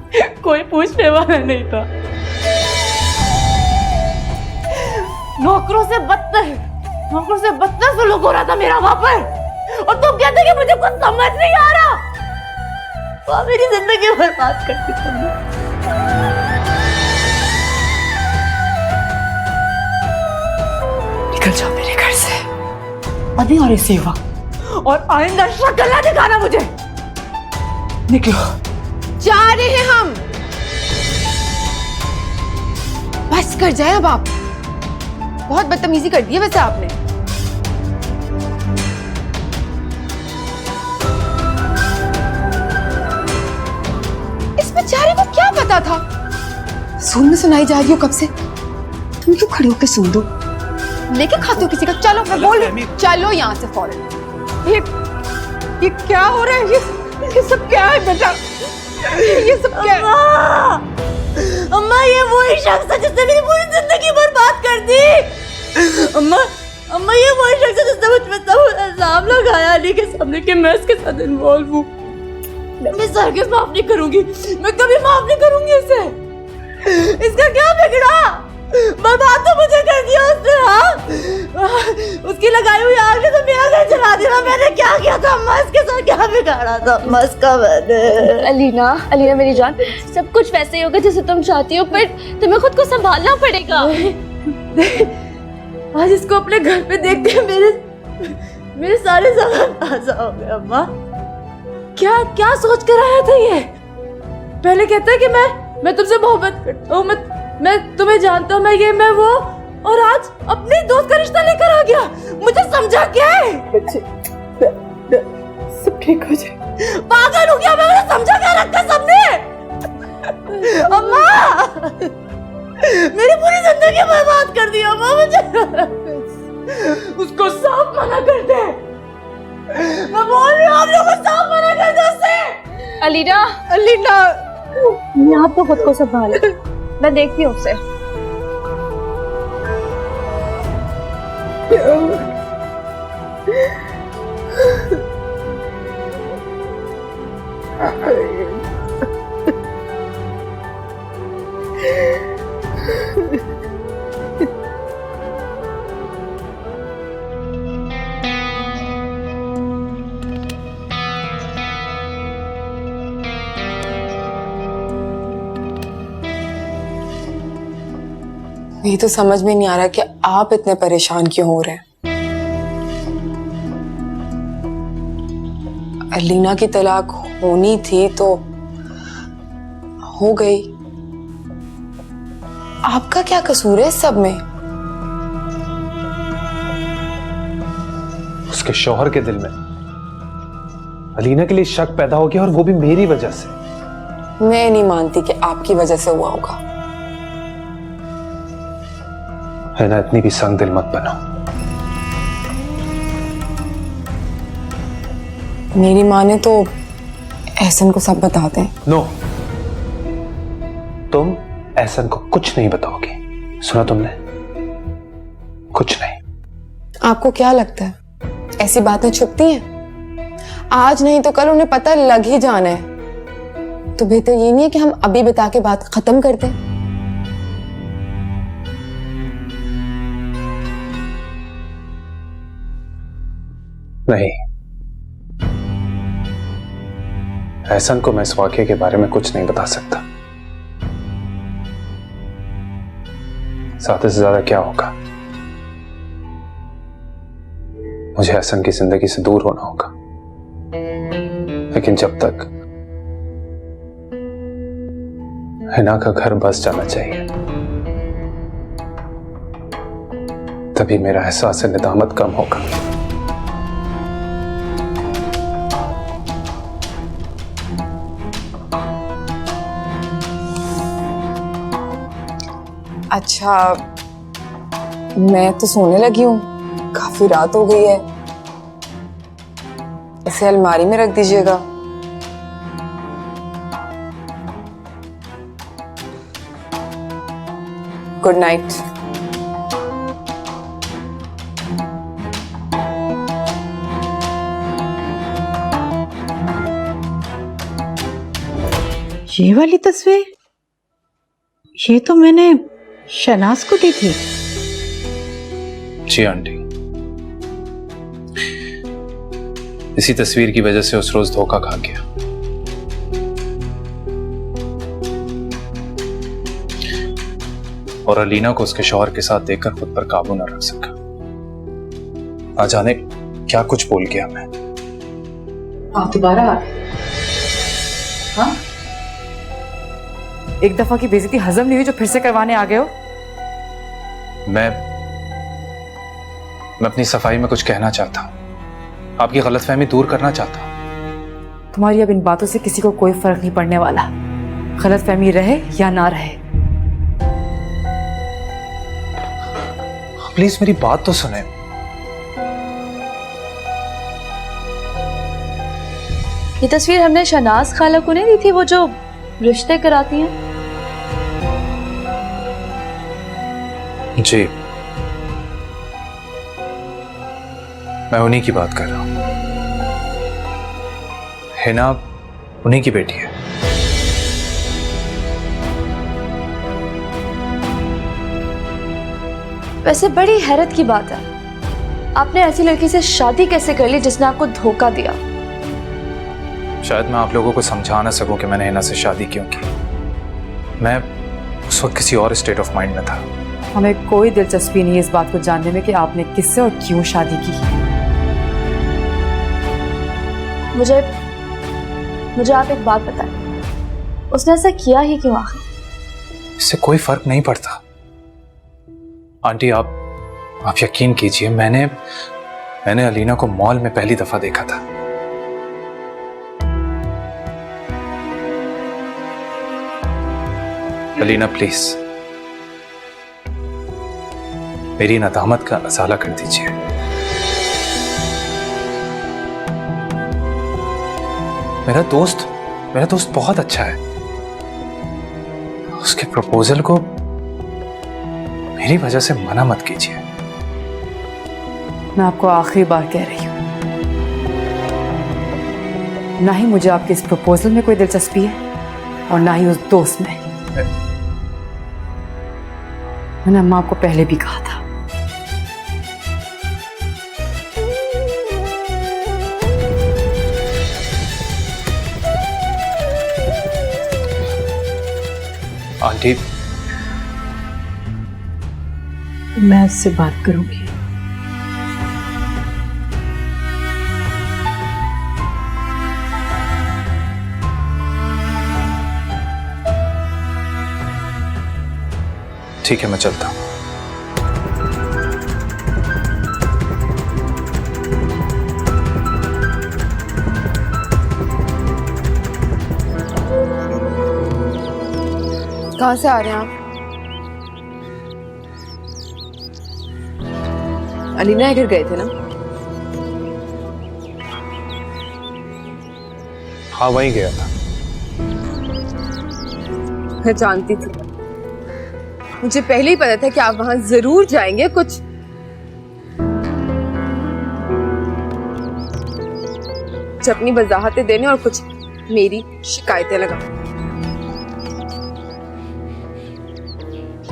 कोई पूछने वाला नहीं था। नौकरों से बदतर सुलूक हो रहा था मेरा वहां पर, और तुम कहते कि मुझे कुछ समझ नहीं आ रहा। तो मेरी जिंदगी बर्बाद करती तुमने। निकल जाओ मेरे घर से अभी और इसी वक्त, और आइंदा शक्ल ना दिखाना मुझे। निकलो। जा रहे हैं हम। बस कर जाए अब आप, बहुत बदतमीजी कर दी है वैसे आपने। इस बेचारे को क्या पता था? सुन में सुनाई जा रही हो कब से। तुम क्यों खड़े होकर सुन दो? लेके खाते हो किसी का? चलो मैं बोल, चलो यहाँ से फौरन। ये क्या हो रहा है? ये सब क्या है बेटा? ये सब क्या है? अम्मा ये वही शख्स है जिसने मेरी पूरी जिंदगी बर्बाद कर दी। अम्मा ये वही शख्स है जिसने मुझ पे सब इल्जाम लगाया अली के सामने कि मैं इसके साथ इन्वॉल्व हूँ। मैं हरगिज़ माफ नहीं करूंगी, मैं कभी माफ नहीं करूंगी इसे। इसका क्या बिगड़ा? बर्बाद तो मुझे कर दिया उसने। हाँ उसकी लगाई हुई आग ने तो मेरा घर जला दिया। मैंने क्या किया था अम्मा? इसके साथ क्या बिगाड़ा था अम्मा इसका मैंने? अलीना मेरी जान, सब कुछ वैसे ही होगा जैसे तुम चाहती हो, पर तुम्हें खुद को संभालना पड़ेगा। आज इसको अपने घर पे देख के मेरे सारे ज़ख्म ताज़ा हो गए। अम्मा क्या सोच कर आया था ये? पहले कहता है कि मैं तुमसे मोहब्बत करता हूँ, मैं तुम्हें जानता हूँ, मैं वो, और आज अपने दोस्त का रिश्ता लेकर आ गया। मुझे समझा क्या है? सब ठीक हो जाए। पागल हो गया मैं? मुझे समझा क्या रखा सबने? अम्मा मेरी पूरी जिंदगी बर्बाद कर दी अम्मा। मुझे उसको साफ मना कर दे। मैं बोल रही हूँ आप लोगों को साफ मना कर दो उससे। अलीना आप तो खुद को संभालो, मैं देखती हूँ उसे। ये तो समझ में नहीं आ रहा कि आप इतने परेशान क्यों हो रहे हैं। अलीना की तलाक होनी थी तो हो गई। आपका क्या कसूर है इस सब में? उसके शौहर के दिल में अलीना के लिए शक पैदा हो गया, और वो भी मेरी वजह से। मैं नहीं मानती कि आपकी वजह से हुआ होगा। है ना, इतनी भी संग दिल मत बनो। मेरी माँ ने तो एहसन को सब बता दें। नो, तुम एहसन को कुछ नहीं बताओगे। सुना तुमने? कुछ नहीं। आपको क्या लगता है ऐसी बातें छुपती हैं? आज नहीं तो कल उन्हें पता लग ही जाना है। तो बेहतर ये नहीं है कि हम अभी बता के बात खत्म कर दें? नहीं, एहसन को मैं इस वाकये के बारे में कुछ नहीं बता सकता। ज्यादा से ज्यादा क्या होगा, मुझे एहसन की जिंदगी से दूर होना होगा। लेकिन जब तक हिना का घर बस जाना चाहिए, तभी मेरा एहसास निदामत कम होगा। अच्छा, मैं तो सोने लगी हूँ, काफी रात हो गई है। इसे अलमारी में रख दीजिएगा। Good night. ये वाली तस्वीर, ये तो मैंने शनाज को दी थी। जी आंटी, इसी तस्वीर की वजह से उस रोज धोखा खा गया। और अलीना को उसके शौहर के साथ देखकर खुद पर काबू न रख सका। ना जाने क्या कुछ बोल गया मैं। आप दोबारा आ गए? हाँ? एक दफा की बेइज्जती हजम नहीं हुई जो फिर से करवाने आ गए हो? मैं अपनी सफाई में कुछ कहना चाहता हूं, आपकी गलतफहमी दूर करना चाहता हूं। तुम्हारी अब इन बातों से किसी को कोई फर्क नहीं पड़ने वाला, गलतफहमी रहे या ना रहे। प्लीज मेरी बात तो सुने। ये तस्वीर हमने शनाज खाला को नहीं दी थी, वो जो रिश्ते कराती हैं? जी, मैं उन्हीं की बात कर रहा हूं। हिना उन्हीं की बेटी है। वैसे बड़ी हैरत की बात है, आपने ऐसी लड़की से शादी कैसे कर ली जिसने आपको धोखा दिया? शायद मैं आप लोगों को समझा ना सकूं कि मैंने हिना से शादी क्यों की। मैं उस वक्त किसी और स्टेट ऑफ माइंड में था। हमें कोई दिलचस्पी नहीं है इस बात को जानने में कि आपने किससे और क्यों शादी की। मुझे आप एक बात बताएं, उसने ऐसा किया ही क्यों आखिर? इससे कोई फर्क नहीं पड़ता आंटी। आप यकीन कीजिए, मैंने अलीना को मॉल में पहली दफा देखा था। अलीना प्लीज मेरी नदामत का असाला कर दीजिए। मेरा दोस्त बहुत अच्छा है। उसके प्रपोजल को मेरी वजह से मना मत कीजिए। मैं आपको आखिरी बार कह रही हूं, ना ही मुझे आपके इस प्रपोजल में कोई दिलचस्पी है और ना ही उस दोस्त में। मैंने अम्मा आपको पहले भी कहा था। आंटी, मैं उससे बात करूंगी। ठीक है, मैं चलता हूं। कहाँ से आ रहे हैं आप? अलीना घर गए थे ना? हाँ, वहीं गया था। मैं जानती थी, मुझे पहले ही पता था कि आप वहां जरूर जाएंगे। कुछ अपनी वजाहतें देने और कुछ मेरी शिकायतें लगा।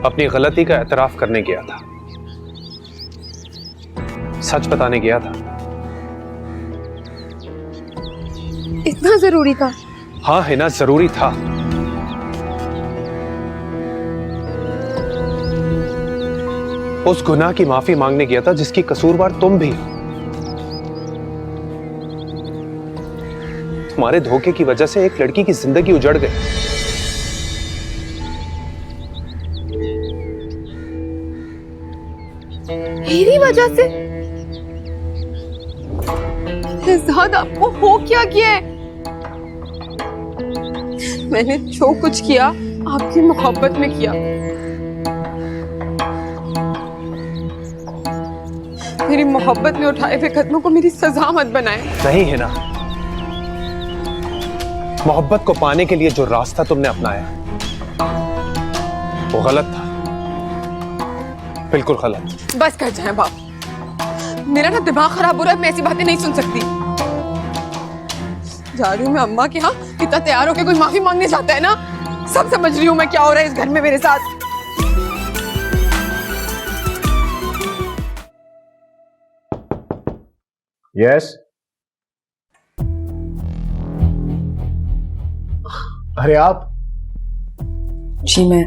अपनी गलती का एतराफ करने गया था, सच बताने गया था। इतना जरूरी था? हाँ हिना, जरूरी था। उस गुनाह की माफी मांगने गया था जिसकी कसूरवार तुम भी हो। तुम्हारे धोखे की वजह से एक लड़की की जिंदगी उजड़ गई। मेरी वजह से? शहजाद, आपको हो क्या किया है? मैंने जो कुछ किया आपकी मोहब्बत में किया। मेरी मोहब्बत में उठाए हुए कदमों को मेरी सजा मत बनाए। नहीं है ना, मोहब्बत को पाने के लिए जो रास्ता तुमने अपनाया वो गलत था, बिल्कुल गलत। बस कर जाए बाप, मेरा ना दिमाग खराब हो रहा है, मैं ऐसी बातें नहीं सुन सकती। जा रही हूँ मैं अम्मा के यहाँ, इतना तैयार होकर कोई माफी मांगने जाता है ना। सब समझ रही हूँ मैं क्या हो रहा है इस घर में मेरे साथ। यस। अरे आप? जी मैं।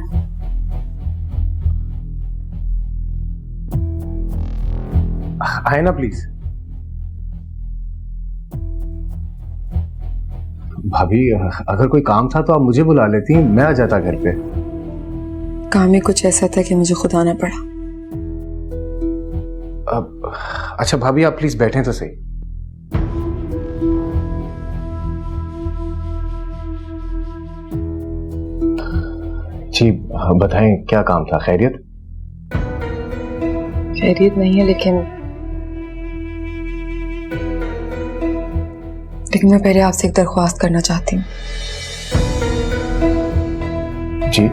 आए ना प्लीज। भाभी, अगर कोई काम था तो आप मुझे बुला लेती, मैं आ जाता घर पे। काम ही कुछ ऐसा था कि मुझे खुद आना पड़ा। अच्छा भाभी, आप प्लीज बैठें तो सही। जी बताएं, क्या काम था? खैरियत? खैरियत नहीं है, लेकिन मैं पहले आपसे एक दरख्वास्त करना चाहती हूँ। जी।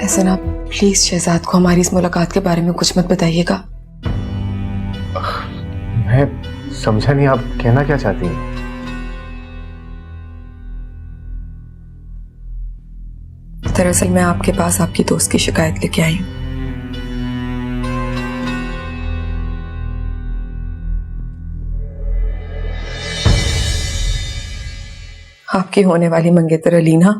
ऐसा ना, प्लीज शहजाद को हमारी इस मुलाकात के बारे में कुछ मत बताइएगा। मैं समझा नहीं, आप कहना क्या चाहती हैं? दरअसल मैं आपके पास आपकी दोस्त की शिकायत लेके आई हूँ। आपकी होने वाली मंगेतर अलीना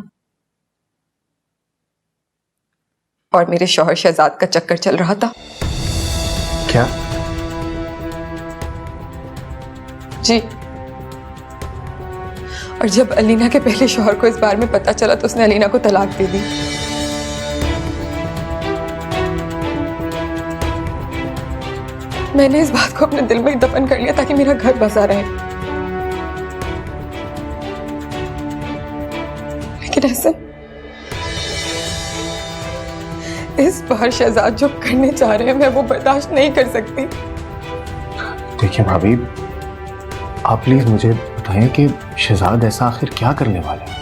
और मेरे शौहर शहजाद का चक्कर चल रहा था। क्या? जी। और जब अलीना के पहले शौहर को इस बारे में पता चला तो उसने अलीना को तलाक दे दी। मैंने इस बात को अपने दिल में दफन कर लिया ताकि मेरा घर बसा रहे, लेकिन ऐसे इस बार शहजाद जो करने जा रहे हैं मैं वो बर्दाश्त नहीं कर सकती। देखिए भाभी, आप प्लीज मुझे बताएं कि शहजाद ऐसा आखिर क्या करने वाला है?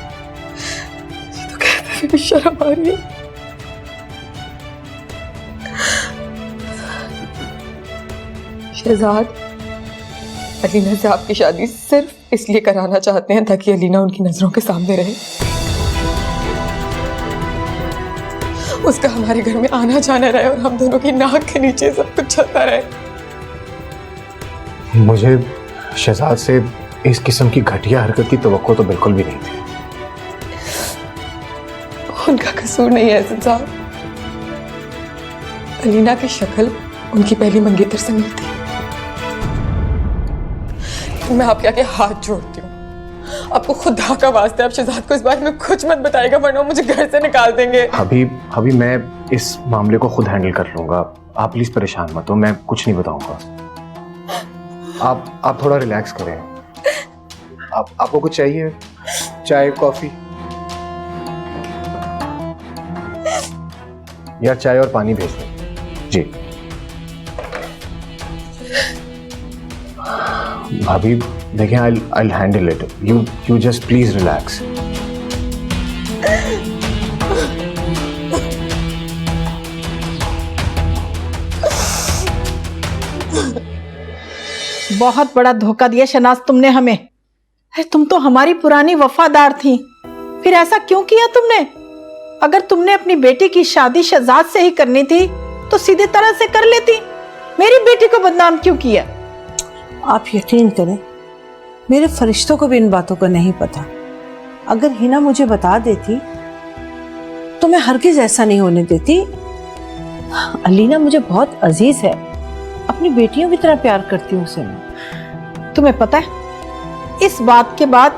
तो कहते हुए शर्म आ रही है। शहजाद अलीना से आपकी शादी सिर्फ इसलिए कराना चाहते हैं ताकि अलीना उनकी नजरों के सामने रहे, उसका हमारे घर में आना जाना रहे और हम दोनों की नाक के नीचे सब कुछ चलता रहे। मुझे शहजाद से इस किस्म की घटिया हरकत की तवक्को तो बिल्कुल भी नहीं थी। उनका कसूर नहीं है हसन साहब, अलीना की शक्ल उनकी पहली मंगेतर से मिलती है। मैं आपके आगे हाथ जोड़ती हूँ, आपको खुदा का वास्ते आप शहजाद को इस बारे में कुछ मत बताएगा वरना मुझे घर से निकाल देंगे। अभी मैं इस मामले को खुद हैंडल कर लूंगा, आप प्लीज परेशान मत हो, मैं कुछ नहीं बताऊंगा। आप थोड़ा रिलैक्स करें। आपको कुछ चाहिए? चाय, कॉफी? या चाय और पानी भेज दें? जी भाभी, देखें, I'll handle it. You just please relax. बहुत बड़ा धोखा दिया शनाज तुमने हमें। अरे तुम तो हमारी पुरानी वफादार थी, फिर ऐसा क्यों किया तुमने? अगर तुमने अपनी बेटी की शादी शहजाद से ही करनी थी तो सीधे तरह से कर लेती। मेरी बेटी को बदनाम क्यों किया? आप यकीन करें, मेरे फरिश्तों को भी इन बातों का नहीं पता। अगर हिना मुझे बता देती तो मैं हरगिज ऐसा नहीं होने देती। अलीना मुझे बहुत अजीज है, अपनी बेटियों की तरह प्यार करती हूँ उसे मैं। तुम्हें पता है इस बात के बाद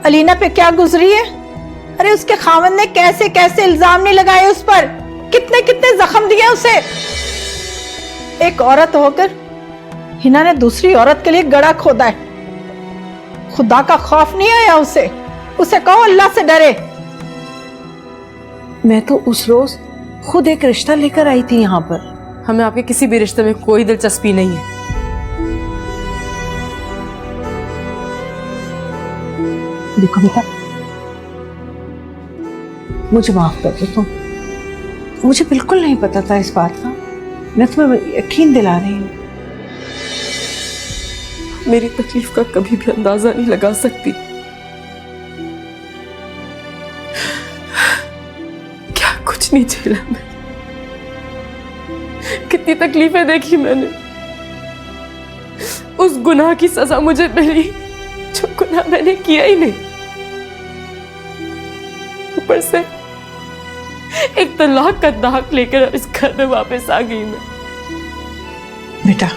अलीना पे क्या गुजरी है? अरे उसके खावंद ने कैसे कैसे इल्जाम नहीं लगाए उस पर, कितने कितने जख्म दिए उसे। एक औरत होकर हिना ने दूसरी औरत के लिए गड़ा खोदा है। खुदा का खौफ नहीं आया उसे? उसे कहो अल्लाह से डरे। मैं तो उस रोज खुद एक रिश्ता लेकर आई थी यहाँ पर। हमें आपके किसी भी रिश्ते में कोई दिलचस्पी नहीं है। देखो बेटा, मुझे माफ कर दो तुम। मुझे बिल्कुल नहीं पता था इस बात का। मैं तुम्हें यकीन दिला रही हूँ। मेरी तकलीफ का कभी भी अंदाजा नहीं लगा सकती। क्या कुछ नहीं झेला मैंने, कितनी तकलीफें देखी मैंने। उस गुनाह की सजा मुझे मिली जो गुनाह मैंने किया ही नहीं। ऊपर से एक तलाक का दाग लेकर इस घर में वापस आ गई मैं। बेटा,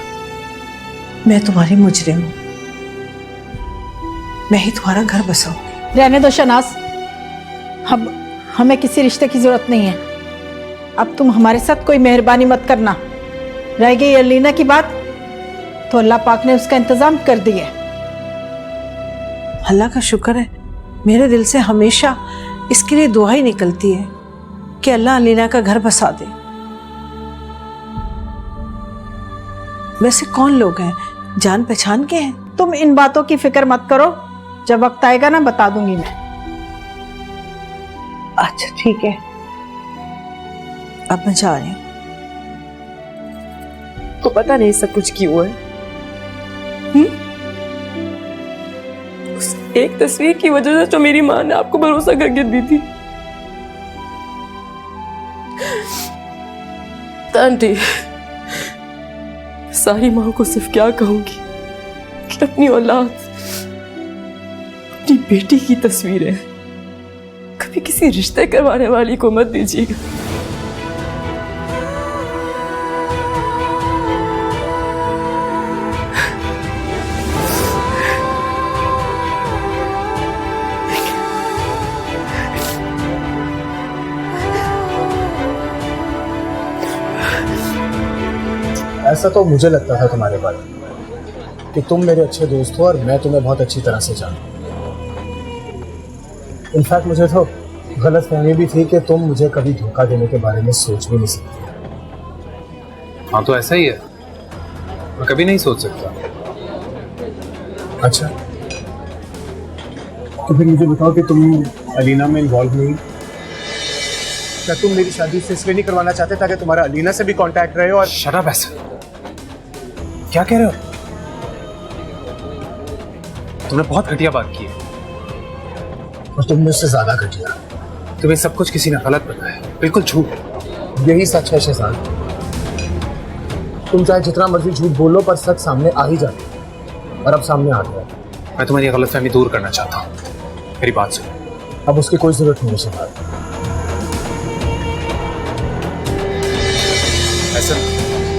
मैं तुम्हारी मुजरिम हूं, मैं ही तुम्हारा घर बसाऊंगी। रहने दो शनाज, अब हमें किसी रिश्ते की जरूरत नहीं है। अब तुम हमारे साथ कोई मेहरबानी मत करना। रह गई अलीना की बात तो अल्लाह पाक ने उसका इंतजाम कर दिया। अल्लाह का शुक्र है, मेरे दिल से हमेशा इसके लिए दुआ ही निकलती है कि अल्लाह अलीना का घर बसा दे। वैसे कौन लोग हैं, जान पहचान के हैं? तुम इन बातों की फिक्र मत करो, जब वक्त आएगा ना बता दूंगी मैं। अच्छा ठीक है, अब मैं जा रही हूँ। तो पता नहीं सब कुछ क्यों है। उस एक तस्वीर की वजह से जो मेरी माँ ने आपको भरोसा करके दी थी। आंटी, सारी माँ को सिर्फ क्या कहूंगी कि अपनी औलाद, अपनी बेटी की तस्वीरें कभी किसी रिश्ते करवाने वाली को मत दीजिएगा। ऐसा तो मुझे लगता था तुम्हारे बारे में कि तुम मेरे अच्छे दोस्त हो और मैं तुम्हें बहुत अच्छी तरह से जानता हूँ। इनफैक्ट मुझे तो गलत फहमी भी थी कि तुम मुझे कभी धोखा देने के बारे में सोच भी नहीं सकती। हाँ तो ऐसा ही है, मैं कभी नहीं सोच सकता। अच्छा, तो फिर मुझे बताओ कि तुम अलीना में इन्वॉल्व नहीं? क्या तुम मेरी शादी से इसलिए नहीं करवाना चाहते ताकि तुम्हारा अलीना से भी कांटेक्ट रहे? और शराब ऐसा क्या कह रहे हो? तुमने बहुत घटिया बात की है। और तुमने उससे ज्यादा घटिया। तुम्हें सब कुछ किसी ने गलत बताया, बिल्कुल झूठ। यही सच है शहजाद। तुम चाहे जितना मर्जी झूठ बोलो पर सच सामने आ ही जाती है, और अब सामने आ गया। मैं तुम्हारी गलतफहमी दूर करना चाहता हूँ, मेरी बात सुनो। अब उसकी कोई जरूरत नहीं है शहजाद।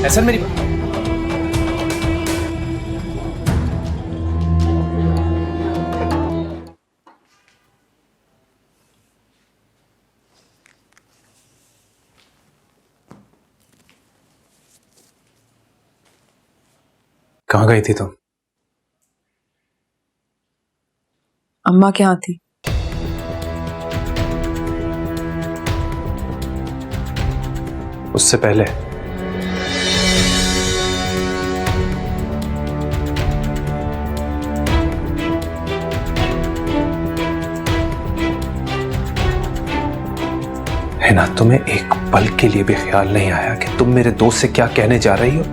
ऐसा मेरी बात। कहाँ गई थी तुम? अम्मा के यहाँ थी। उससे पहले? है ना, तुम्हें एक पल के लिए भी ख्याल नहीं आया कि तुम मेरे दोस्त से क्या कहने जा रही हो,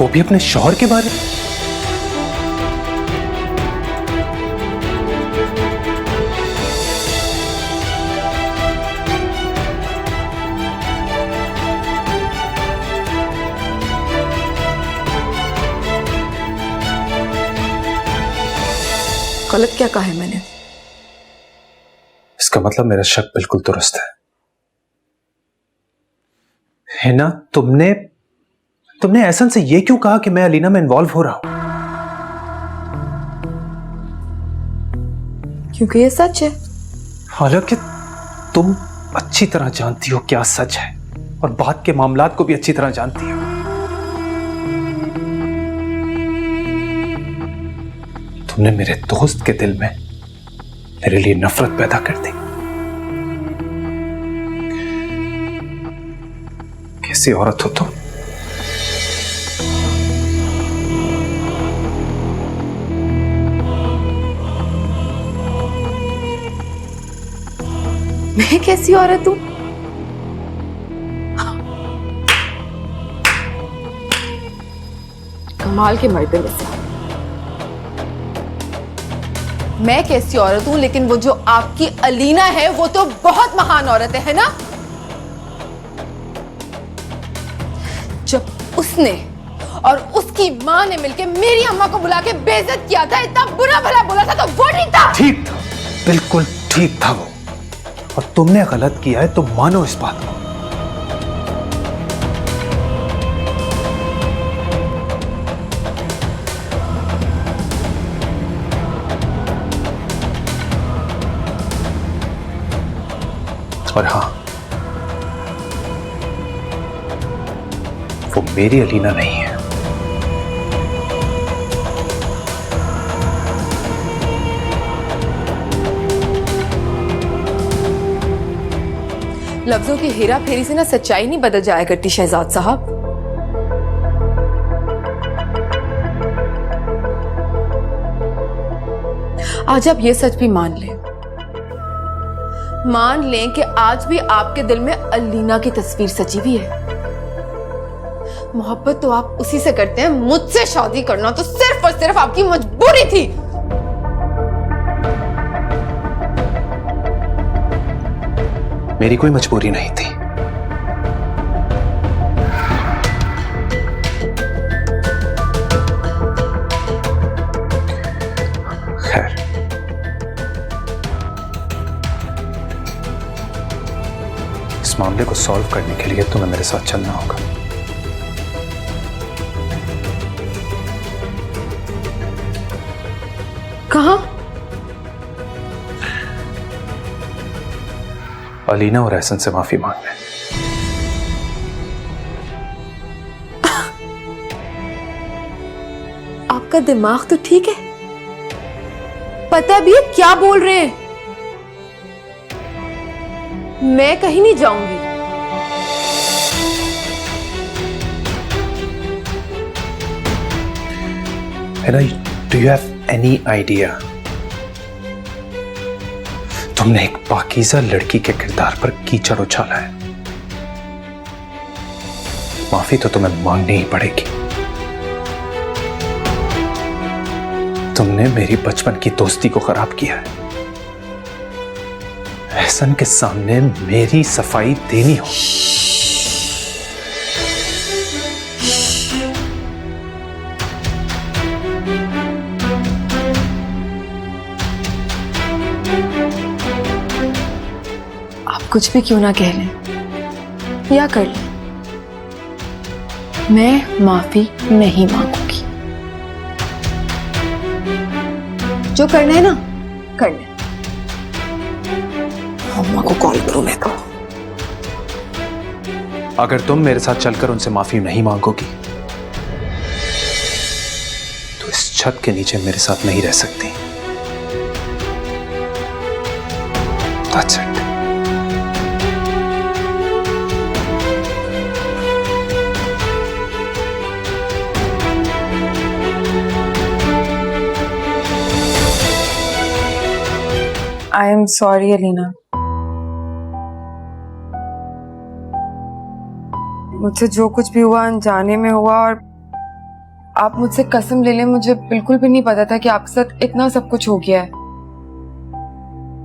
वो भी अपने शौहर के बारे में? गलत क्या कहा है मैंने? इसका मतलब मेरा शक बिल्कुल दुरुस्त है ना? तुमने एहसन से ये क्यों कहा कि मैं अलीना में इन्वॉल्व हो रहा हूं? क्योंकि ये सच है। हालांकि तुम अच्छी तरह जानती हो क्या सच है और बात के मामलात को भी अच्छी तरह जानती हो। तुमने मेरे दोस्त के दिल में मेरे लिए नफरत पैदा कर दी। कैसी औरत हो तुम? मैं कैसी औरत हूं? कमाल के मर्दे में से मैं कैसी औरत हूं, लेकिन वो जो आपकी अलीना है वो तो बहुत महान औरत है ना? जब उसने और उसकी मां ने मिलकर मेरी अम्मा को बुला के बेइज्जत किया था, इतना बुरा भला बोला था, तो वो नहीं था? ठीक था, बिल्कुल ठीक था वो। और तुमने गलत किया है तो मानो इस बात को। और हां, वो मेरी अलीना नहीं है। लफ्जों की हेरा फेरी से ना सच्चाई नहीं बदल जाया करती शहजाद साहब। आज आप ये सच भी मान लें कि आज भी आपके दिल में अलीना की तस्वीर सजी हुई है। मोहब्बत तो आप उसी से करते हैं, मुझसे शादी करना तो सिर्फ और सिर्फ आपकी मजबूरी थी। मेरी कोई मजबूरी नहीं थी। खैर, इस मामले को सॉल्व करने के लिए तुम्हें मेरे साथ चलना होगा। कहां? अलीना और एहसन से माफी मांगने। आपका दिमाग तो ठीक है, पता भी है क्या बोल रहे हैं। मैं कहीं नहीं जाऊंगी। Do you have any idea? तुमने एक पाकीज़ा लड़की के किरदार पर कीचड़ उछाला है। माफी तो तुम्हें मांगनी ही पड़ेगी। तुमने मेरी बचपन की दोस्ती को खराब किया है। एहसन के सामने मेरी सफाई देनी हो। कुछ भी क्यों ना कह लें या कर लें, मैं माफी नहीं मांगूंगी। जो करना है ना कर लें। अम्मा को कॉल करूं मैं तो। अगर तुम मेरे साथ चलकर उनसे माफी नहीं मांगोगी तो इस छत के नीचे मेरे साथ नहीं रह सकती। That's it. I am sorry Alina, मुझसे जो कुछ भी हुआ अनजाने में हुआ। और आप मुझसे कसम ले लें, मुझे बिल्कुल भी नहीं पता था कि आपके साथ इतना सब कुछ हो गया है।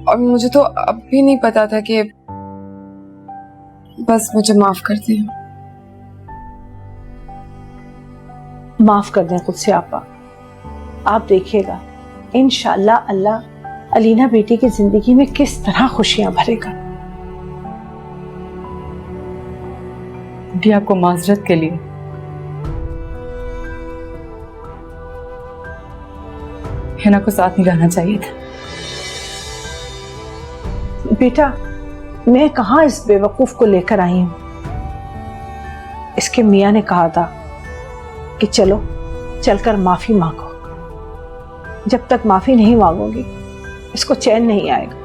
और मुझे तो अब भी नहीं पता था कि बस मुझे माफ कर दें। माफ कर दें खुद से आपा। आप देखिएगा इंशाल्लाह अल्लाह अलीना बेटी की जिंदगी में किस तरह खुशियां भरेगा। भी आपको माजरत के लिए हिना को साथ नहीं लाना चाहिए था। बेटा मैं कहाँ इस बेवकूफ को लेकर आई हूं। इसके मियाँ ने कहा था कि चलो चलकर माफी मांगो। जब तक माफी नहीं मांगोगी इसको चैन नहीं आएगा।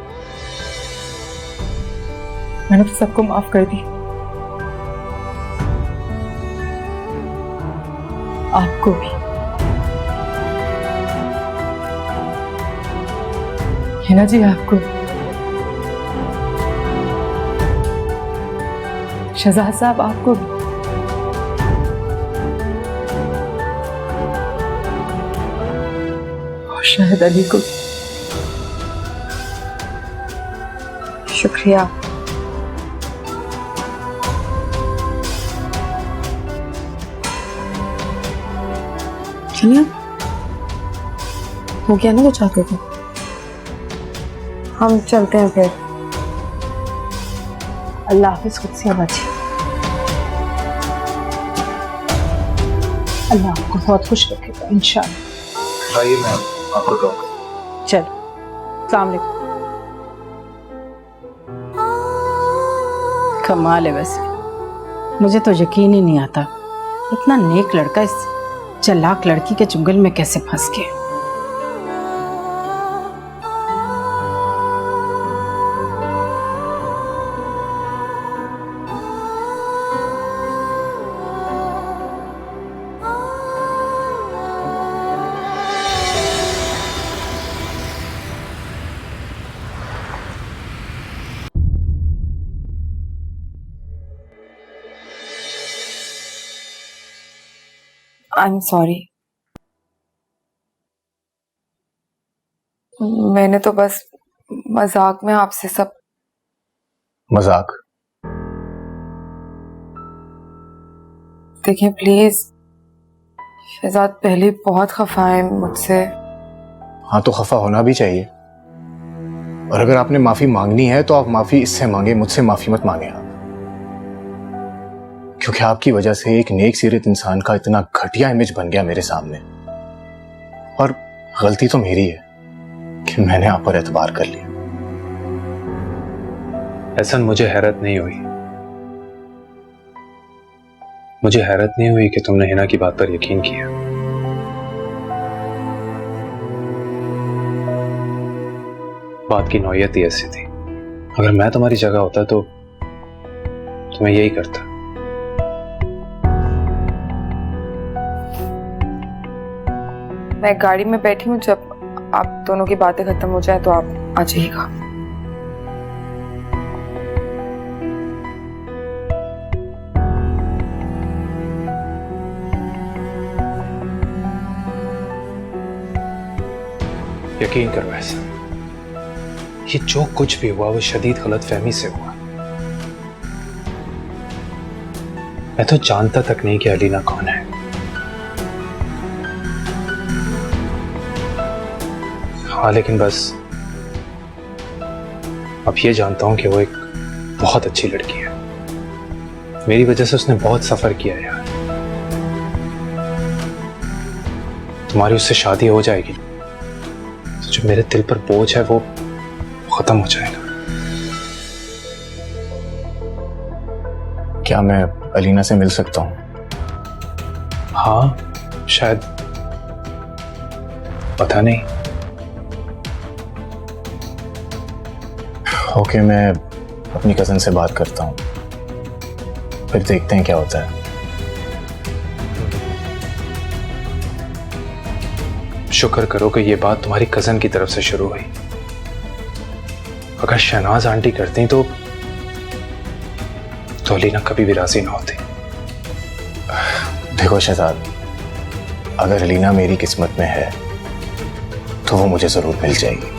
मैंने तो सबको माफ कर दी, आपको भी। हिना जी आपको, शहजाद साहब आपको भी। और शायद अली को भी। शुक्रिया। चलिए हो गया ना जो चाहते थे, हम चलते हैं फिर। अल्लाह हाफिज, खुद से बची। अल्लाह आपको बहुत खुश रखेगा इंशाअल्लाह। आइए मैम, आपको ड्रॉप। चलो, अस्सलाम वालेकुम। कमाल है वैसे, मुझे तो यकीन ही नहीं आता इतना नेक लड़का इस चालाक लड़की के चुंगल में कैसे फंस गया। I am sorry. मैंने तो बस मजाक में आपसे सब। मजाक? देखिए प्लीज, शहजाद पहले बहुत खफा है मुझसे। हाँ तो खफा होना भी चाहिए, और अगर आपने माफी मांगनी है तो आप माफी इससे मांगे, मुझसे माफी मत मांगे आप। क्योंकि आपकी वजह से एक नेक सीरत इंसान का इतना घटिया इमेज बन गया मेरे सामने, और गलती तो मेरी है कि मैंने आप पर एतबार कर लिया। एहसन, मुझे हैरत नहीं हुई, मुझे हैरत नहीं हुई कि तुमने हिना की बात पर यकीन किया। बात की नौयत ही ऐसी थी। अगर मैं तुम्हारी जगह होता तो मैं यही करता। मैं गाड़ी में बैठी हूँ, जब आप दोनों की बातें खत्म हो जाए तो आप आ जाइएगा। यकीन करो ऐसा, ये जो कुछ भी हुआ वो शदीद गलतफहमी से हुआ। मैं तो जानता तक नहीं कि अलीना कौन है। हाँ लेकिन बस अब ये जानता हूं कि वो एक बहुत अच्छी लड़की है। मेरी वजह से उसने बहुत सफर किया यार। तुम्हारी उससे शादी हो जाएगी तो जो मेरे दिल पर बोझ है वो खत्म हो जाएगा। क्या मैं अलीना से मिल सकता हूँ? हाँ शायद, पता नहीं। ओके, मैं अपनी कज़न से बात करता हूँ, फिर देखते हैं क्या होता है। शुक्र करो कि ये बात तुम्हारी कज़न की तरफ से शुरू हुई। अगर शहनाज आंटी करती तो अलीना कभी भी राजी ना होती। देखो शहजाद, अगर अलीना मेरी किस्मत में है तो वो मुझे जरूर मिल जाएगी।